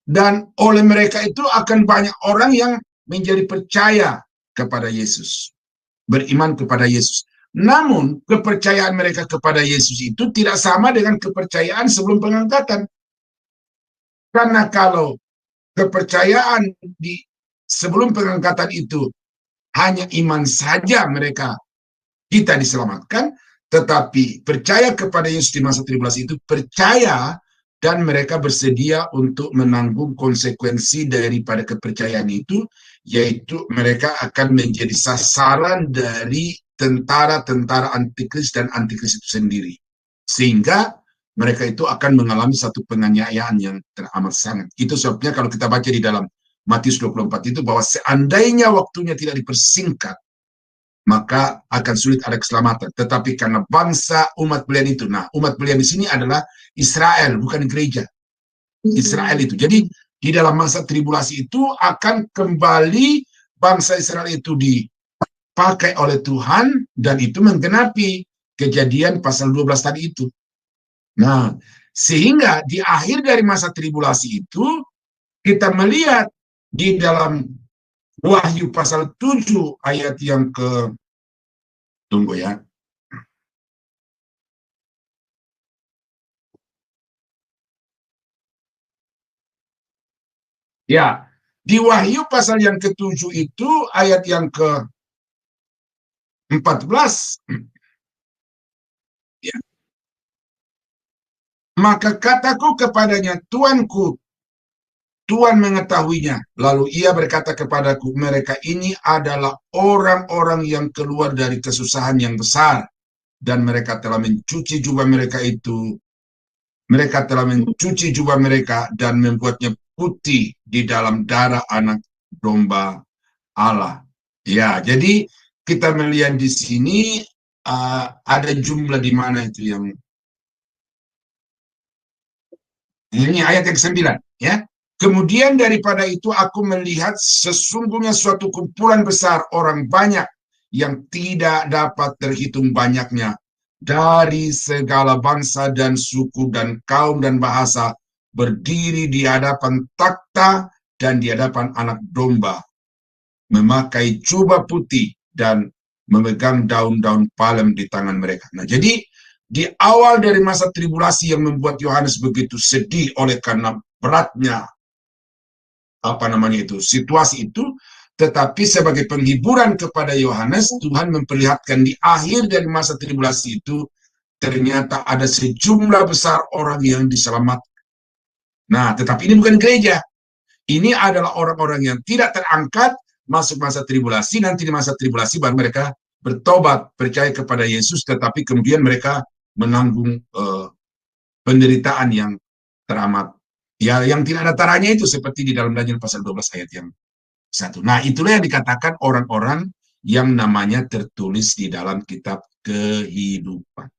Dan oleh mereka itu akan banyak orang yang menjadi percaya kepada Yesus. Beriman kepada Yesus. Namun, kepercayaan mereka kepada Yesus itu tidak sama dengan kepercayaan sebelum pengangkatan. Karena kalau kepercayaan di sebelum pengangkatan itu hanya iman saja kita diselamatkan, tetapi percaya kepada Yesus di masa tribulasi itu percaya dan mereka bersedia untuk menanggung konsekuensi daripada kepercayaan itu, yaitu mereka akan menjadi sasaran dari tentara-tentara antikris dan antikris itu sendiri. Sehingga mereka itu akan mengalami satu penganiayaan yang teramat sangat. Itu sebabnya kalau kita baca di dalam Matius 24 itu bahwa seandainya waktunya tidak dipersingkat, maka akan sulit ada keselamatan. Tetapi karena bangsa umat belian itu, nah umat belian di sini adalah Israel, bukan gereja. Israel itu. Jadi di dalam masa tribulasi itu akan kembali bangsa Israel itu dipakai oleh Tuhan dan itu menggenapi Kejadian pasal 12 tadi itu. Nah, sehingga di akhir dari masa tribulasi itu kita melihat di dalam Wahyu pasal 7 ayat yang tunggu ya. Ya, di Wahyu pasal yang ke-7 itu ayat yang ke-14. Ya. Maka kataku kepadanya, Tuanku, Tuhan mengetahuinya. Lalu ia berkata kepadaku, mereka ini adalah orang-orang yang keluar dari kesusahan yang besar. Dan mereka telah mencuci jubah mereka itu. Mereka telah mencuci jubah mereka dan membuatnya putih di dalam darah anak domba Allah. Ya, jadi kita melihat di sini ada jumlah di mana itu yang ini ayat yang ke-9, ya. Kemudian daripada itu aku melihat sesungguhnya suatu kumpulan besar orang banyak yang tidak dapat terhitung banyaknya dari segala bangsa dan suku dan kaum dan bahasa berdiri di hadapan takhta dan di hadapan anak domba, memakai jubah putih dan memegang daun-daun palem di tangan mereka. Nah, jadi di awal dari masa tribulasi yang membuat Yohanes begitu sedih oleh karena beratnya situasi itu, tetapi sebagai penghiburan kepada Yohanes, Tuhan memperlihatkan di akhir dari masa tribulasi itu ternyata ada sejumlah besar orang yang diselamatkan. Nah, tetapi ini bukan gereja. Ini adalah orang-orang yang tidak terangkat masuk masa tribulasi. Nanti di masa tribulasi baru mereka bertobat, percaya kepada Yesus, tetapi kemudian mereka menanggung penderitaan yang teramat, ya, yang tidak ada taranya itu, seperti di dalam Daniel pasal 12 ayat yang 1. Nah, itulah yang dikatakan orang-orang yang namanya tertulis di dalam kitab kehidupan.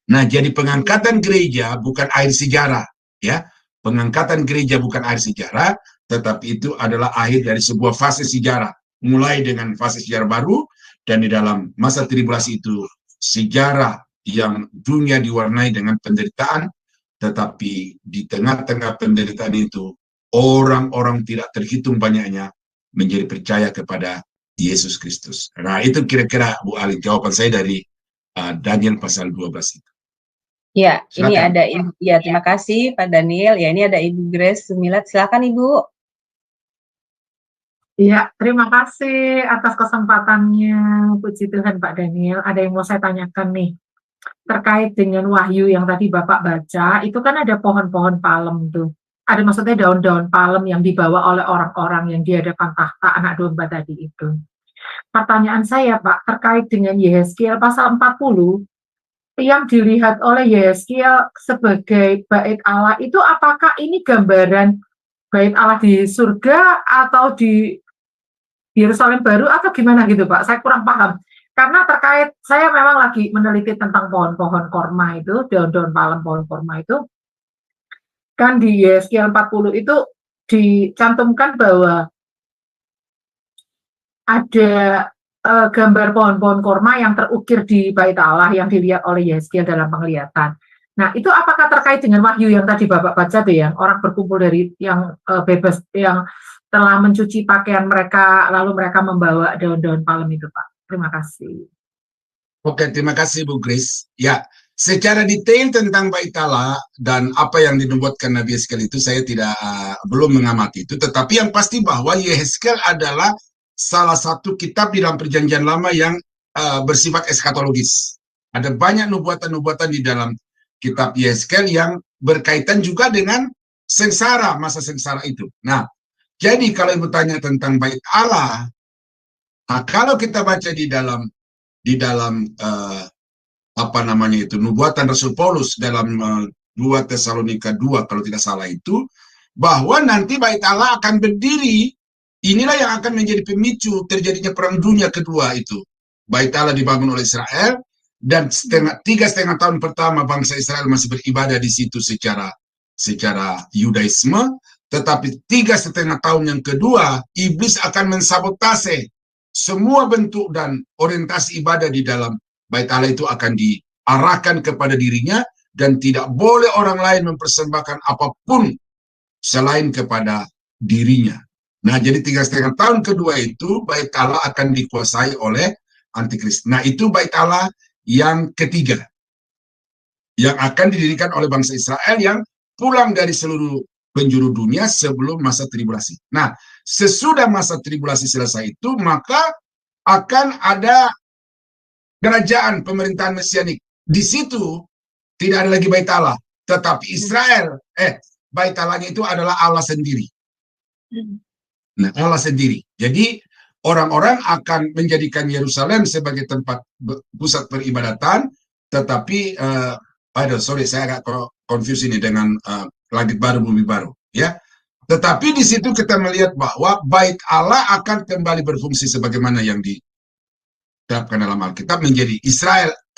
Nah, jadi pengangkatan gereja bukan akhir sejarah, ya. Pengangkatan gereja bukan akhir sejarah, tetapi itu adalah akhir dari sebuah fase sejarah. Mulai dengan fase sejarah baru, dan di dalam masa tribulasi itu sejarah yang dunia diwarnai dengan penderitaan, tetapi di tengah-tengah penderitaan itu orang-orang tidak terhitung banyaknya menjadi percaya kepada Yesus Kristus. Nah, itu kira-kira Bu Ali jawaban saya dari Daniel pasal 12 itu. Ya, silakan. Ini ada Ibu. Ya, terima kasih Pak Daniel. Ya, ini ada Ibu Grace Sumilat. Silakan Ibu. Iya, terima kasih atas kesempatannya. Puji Tuhan Pak Daniel. Ada yang mau saya tanyakan nih. Terkait dengan wahyu yang tadi Bapak baca, itu kan ada pohon-pohon palem tuh. Ada maksudnya daun-daun palem yang dibawa oleh orang-orang yang di hadapan tahta anak domba tadi itu. Pertanyaan saya Pak, terkait dengan Yehezkiel pasal 40, yang dilihat oleh Yehezkiel sebagai bait Allah itu apakah ini gambaran bait Allah di surga atau di Yerusalem baru atau gimana gitu Pak? Saya kurang paham. Karena terkait, saya memang lagi meneliti tentang pohon-pohon korma itu, daun-daun palem pohon korma itu, kan di Yesaya 40 itu dicantumkan bahwa ada gambar pohon-pohon korma yang terukir di bait Allah yang dilihat oleh Yesaya dalam penglihatan. Nah, itu apakah terkait dengan wahyu yang tadi Bapak baca tuh ya, orang berkumpul dari yang bebas, yang telah mencuci pakaian mereka, lalu mereka membawa daun-daun palem itu, Pak. Terima kasih. Oke, terima kasih Bu Grace. Ya, secara detail tentang bait Allah dan apa yang dinubuatkan Nabi Yehezkiel itu saya belum mengamati itu, tetapi yang pasti bahwa Yehezkiel adalah salah satu kitab di dalam Perjanjian Lama yang bersifat eskatologis. Ada banyak nubuatan-nubuatan di dalam kitab Yehezkiel yang berkaitan juga dengan sengsara, masa sengsara itu. Nah, jadi kalau Ibu tanya tentang bait Allah, nah kalau kita baca di dalam apa namanya itu nubuatan Rasul Paulus dalam 2 Tesalonika 2 kalau tidak salah itu, bahwa nanti bait Allah akan berdiri. Inilah yang akan menjadi pemicu terjadinya perang dunia kedua itu. Bait Allah dibangun oleh Israel dan 3,5 tahun pertama bangsa Israel masih beribadah di situ secara Yudaisme, tetapi 3,5 tahun yang kedua iblis akan mensabotase semua bentuk dan orientasi ibadah di dalam bait Allah itu akan diarahkan kepada dirinya dan tidak boleh orang lain mempersembahkan apapun selain kepada dirinya. Nah, jadi 3,5 tahun kedua itu bait Allah akan dikuasai oleh antikris. Nah, itu bait Allah yang ketiga yang akan didirikan oleh bangsa Israel yang pulang dari seluruh penjuru dunia sebelum masa tribulasi. Nah, sesudah masa tribulasi selesai itu, maka akan ada kerajaan pemerintahan mesianik. Di situ tidak ada lagi bait Allah, tetapi Israel, bait Allahnya itu adalah Allah sendiri. Nah, Allah sendiri. Jadi orang-orang akan menjadikan Yerusalem sebagai tempat pusat peribadatan, tetapi saya agak confuse ini dengan langit baru bumi baru, ya. Tetapi di situ kita melihat bahwa bait Allah akan kembali berfungsi sebagaimana yang diterapkan dalam Alkitab, menjadi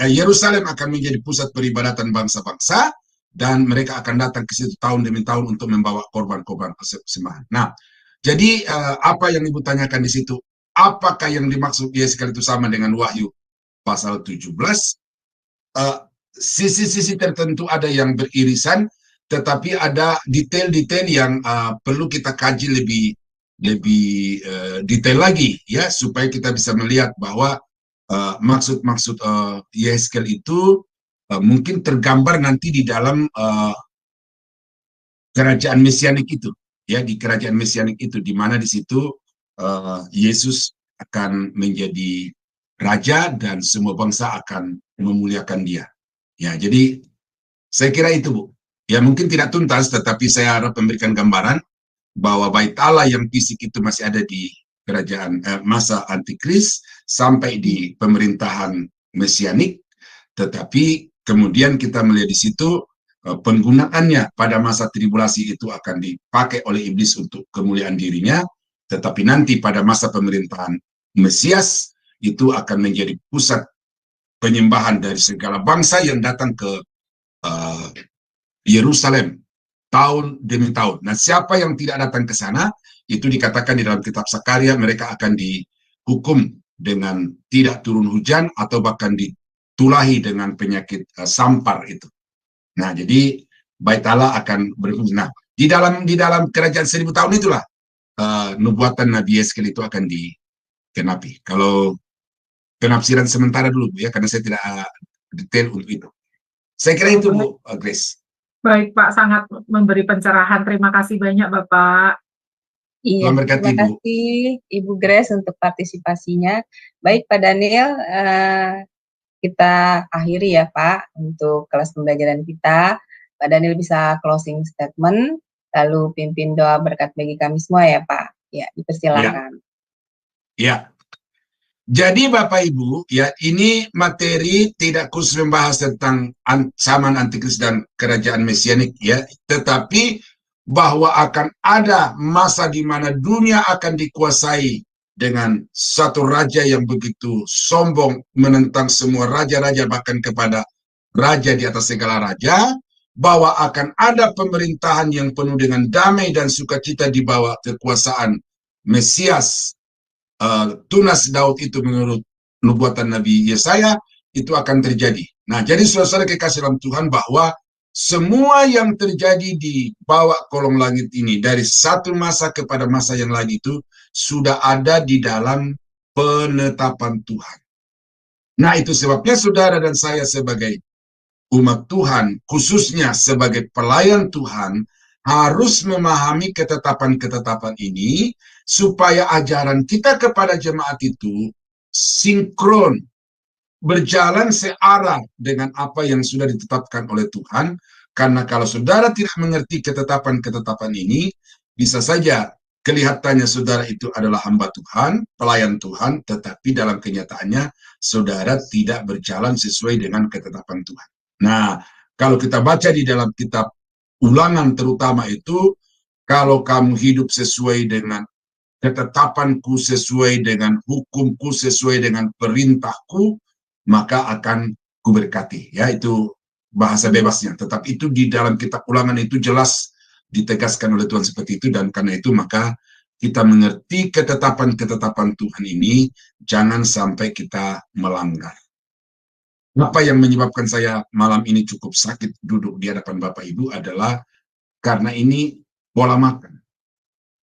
Yerusalem akan menjadi pusat peribadatan bangsa-bangsa dan mereka akan datang ke situ tahun demi tahun untuk membawa korban-korban persembahan. Nah, jadi apa yang Ibu tanyakan di situ, apakah yang dimaksud Yehezkiel itu sama dengan Wahyu pasal 17? Sisi-sisi tertentu ada yang beririsan, tetapi ada detail-detail yang perlu kita kaji lebih detail lagi, ya, supaya kita bisa melihat bahwa maksud-maksud Yehezkiel itu mungkin tergambar nanti di dalam kerajaan mesianik itu. Ya, di kerajaan mesianik itu, di mana di situ Yesus akan menjadi raja dan semua bangsa akan memuliakan dia. Ya, jadi saya kira itu, Bu. Ya, mungkin tidak tuntas, tetapi saya harap memberikan gambaran bahwa bait Allah yang fisik itu masih ada di kerajaan masa antikris sampai di pemerintahan mesianik, tetapi kemudian kita melihat di situ penggunaannya pada masa tribulasi itu akan dipakai oleh iblis untuk kemuliaan dirinya, tetapi nanti pada masa pemerintahan Mesias itu akan menjadi pusat penyembahan dari segala bangsa yang datang ke Yerusalem tahun demi tahun. Nah, siapa yang tidak datang ke sana, itu dikatakan di dalam kitab Sakaria, mereka akan dihukum dengan tidak turun hujan atau bahkan ditulahi dengan penyakit sampar itu. Nah, jadi bait Allah akan berfungsi. Nah, di dalam kerajaan 1000 tahun itulah nubuatan Nabi Yehezkiel itu akan dikenapi. Kalau penafsiran sementara dulu, ya, karena saya tidak detail untuk itu. Saya kira itu, Bu Grace. Baik, Pak, sangat memberi pencerahan. Terima kasih banyak, Bapak. Iya, Tuhan berkati, terima Bu. kasih Ibu Grace untuk partisipasinya. Baik Pak Daniel, kita akhiri ya Pak untuk kelas pembelajaran kita. Pak Daniel bisa closing statement, lalu pimpin doa berkat bagi kami semua ya Pak. Ya, dipersilakan. Ya. Jadi Bapak Ibu, ya ini materi tidak khusus membahas tentang zaman antikristus dan kerajaan mesianik ya, tetapi bahwa akan ada masa di mana dunia akan dikuasai dengan satu raja yang begitu sombong menentang semua raja-raja, bahkan kepada raja di atas segala raja, bahwa akan ada pemerintahan yang penuh dengan damai dan sukacita di bawah kekuasaan Mesias tunas Daud itu menurut nubuatan Nabi Yesaya itu akan terjadi. Nah, jadi saudara-saudara kekasih dalam Tuhan, bahwa semua yang terjadi di bawah kolong langit ini dari satu masa kepada masa yang lain itu sudah ada di dalam penetapan Tuhan. Nah, itu sebabnya saudara dan saya sebagai umat Tuhan, khususnya sebagai pelayan Tuhan, harus memahami ketetapan-ketetapan ini supaya ajaran kita kepada jemaat itu sinkron, berjalan searah dengan apa yang sudah ditetapkan oleh Tuhan. Karena kalau saudara tidak mengerti ketetapan-ketetapan ini, bisa saja kelihatannya saudara itu adalah hamba Tuhan, pelayan Tuhan, tetapi dalam kenyataannya saudara tidak berjalan sesuai dengan ketetapan Tuhan. Nah, kalau kita baca di dalam kitab Ulangan terutama itu, kalau kamu hidup sesuai dengan ketetapanku, sesuai dengan hukumku, sesuai dengan perintahku, maka akan kuberkati. Ya, itu bahasa bebasnya. Tetapi itu di dalam kitab Ulangan itu jelas ditegaskan oleh Tuhan seperti itu, dan karena itu maka kita mengerti ketetapan-ketetapan Tuhan ini, jangan sampai kita melanggar. Apa yang menyebabkan saya malam ini cukup sakit duduk di hadapan Bapak Ibu adalah karena ini pola makan.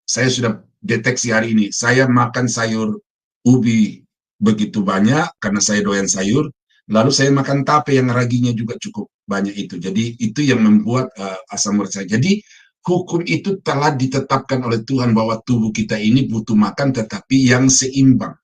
Saya sudah deteksi hari ini, saya makan sayur ubi begitu banyak karena saya doyan sayur, lalu saya makan tape yang raginya juga cukup banyak itu. Jadi itu yang membuat asam urat saya. Jadi hukum itu telah ditetapkan oleh Tuhan bahwa tubuh kita ini butuh makan tetapi yang seimbang.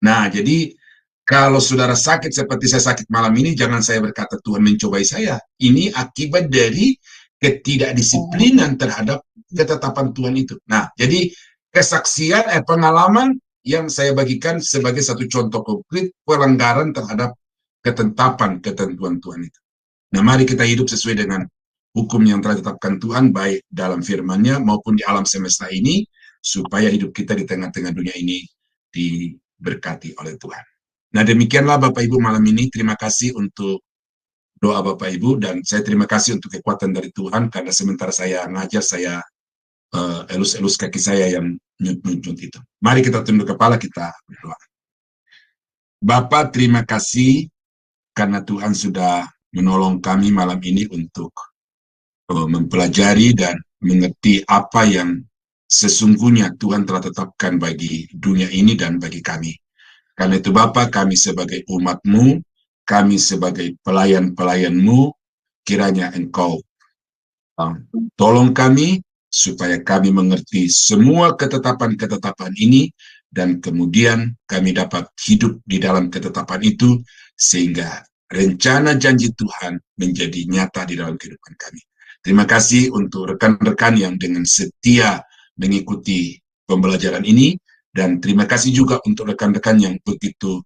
Nah, jadi kalau saudara sakit seperti saya sakit malam ini, jangan saya berkata Tuhan mencobai saya. Ini akibat dari ketidakdisiplinan terhadap ketetapan Tuhan itu. Nah, jadi kesaksian, pengalaman yang saya bagikan sebagai satu contoh konkret pelanggaran terhadap ketetapan ketentuan Tuhan itu. Nah, mari kita hidup sesuai dengan hukum yang telah ditetapkan Tuhan, baik dalam firman-Nya maupun di alam semesta ini, supaya hidup kita di tengah-tengah dunia ini diberkati oleh Tuhan. Nah, demikianlah Bapak Ibu malam ini. Terima kasih untuk doa Bapak Ibu, dan saya terima kasih untuk kekuatan dari Tuhan, karena sementara saya ngajar, saya elus-elus kaki saya yang nyut-nyut itu. Mari kita tunduk kepala, kita berdoa. Bapak, terima kasih karena Tuhan sudah menolong kami malam ini untuk mempelajari dan mengerti apa yang sesungguhnya Tuhan telah tetapkan bagi dunia ini dan bagi kami. Karena itu Bapa, kami sebagai umat-Mu, kami sebagai pelayan-pelayan-Mu, kiranya Engkau tolong kami supaya kami mengerti semua ketetapan-ketetapan ini, dan kemudian kami dapat hidup di dalam ketetapan itu, sehingga rencana janji Tuhan menjadi nyata di dalam kehidupan kami. Terima kasih untuk rekan-rekan yang dengan setia mengikuti pembelajaran ini, dan terima kasih juga untuk rekan-rekan yang begitu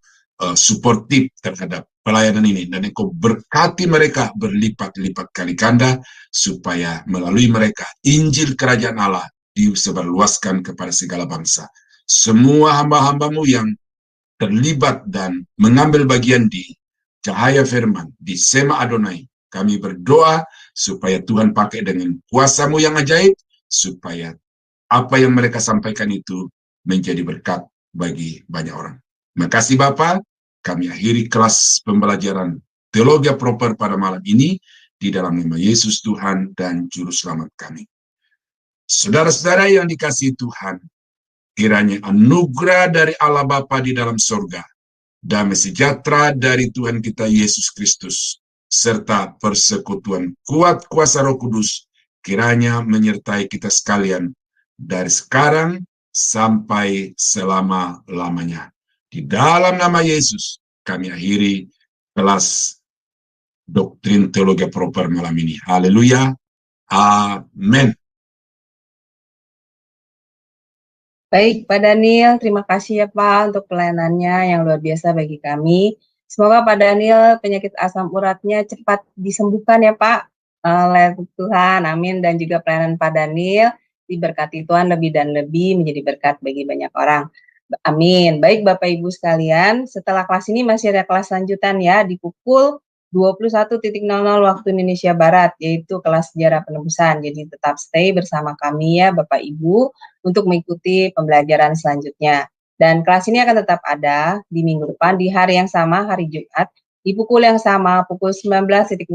suportif terhadap pelayanan ini, dan Engkau berkati mereka berlipat-lipat kali ganda, supaya melalui mereka Injil Kerajaan Allah disebarluaskan kepada segala bangsa. Semua hamba-hamba-Mu yang terlibat dan mengambil bagian di Cahaya Firman, di Sema Adonai, kami berdoa supaya Tuhan pakai dengan kuasa-Mu yang ajaib, supaya apa yang mereka sampaikan itu menjadi berkat bagi banyak orang. Terima kasih Bapak, kami akhiri kelas pembelajaran Teologia Proper pada malam ini, di dalam nama Yesus Tuhan dan Juru Selamat kami. Saudara-saudara yang dikasihi Tuhan, kiranya anugerah dari Allah Bapa di dalam sorga, damai sejahtera dari Tuhan kita Yesus Kristus, serta persekutuan kuat kuasa Roh Kudus, kiranya menyertai kita sekalian, dari sekarang sampai selama-lamanya. Di dalam nama Yesus, kami akhiri kelas doktrin teologi proper malam ini. Haleluya. Amin. Baik, Pak Daniel, terima kasih ya Pak untuk pelayanannya yang luar biasa bagi kami. Semoga Pak Daniel penyakit asam uratnya cepat disembuhkan ya Pak oleh Tuhan, amin. Dan juga pelayanan Pak Daniel diberkati Tuhan lebih dan lebih menjadi berkat bagi banyak orang. Amin. Baik Bapak Ibu sekalian, setelah kelas ini masih ada kelas lanjutan ya di pukul 21.00 waktu Indonesia Barat, yaitu kelas sejarah penebusan. Jadi tetap stay bersama kami ya Bapak Ibu untuk mengikuti pembelajaran selanjutnya. Dan kelas ini akan tetap ada di minggu depan di hari yang sama, hari Jumat, di pukul yang sama, pukul 19.00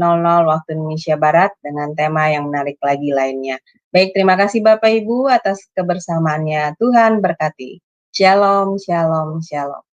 waktu Indonesia Barat dengan tema yang menarik lagi lainnya. Baik, terima kasih Bapak Ibu atas kebersamaannya. Tuhan berkati. Shalom, shalom, shalom.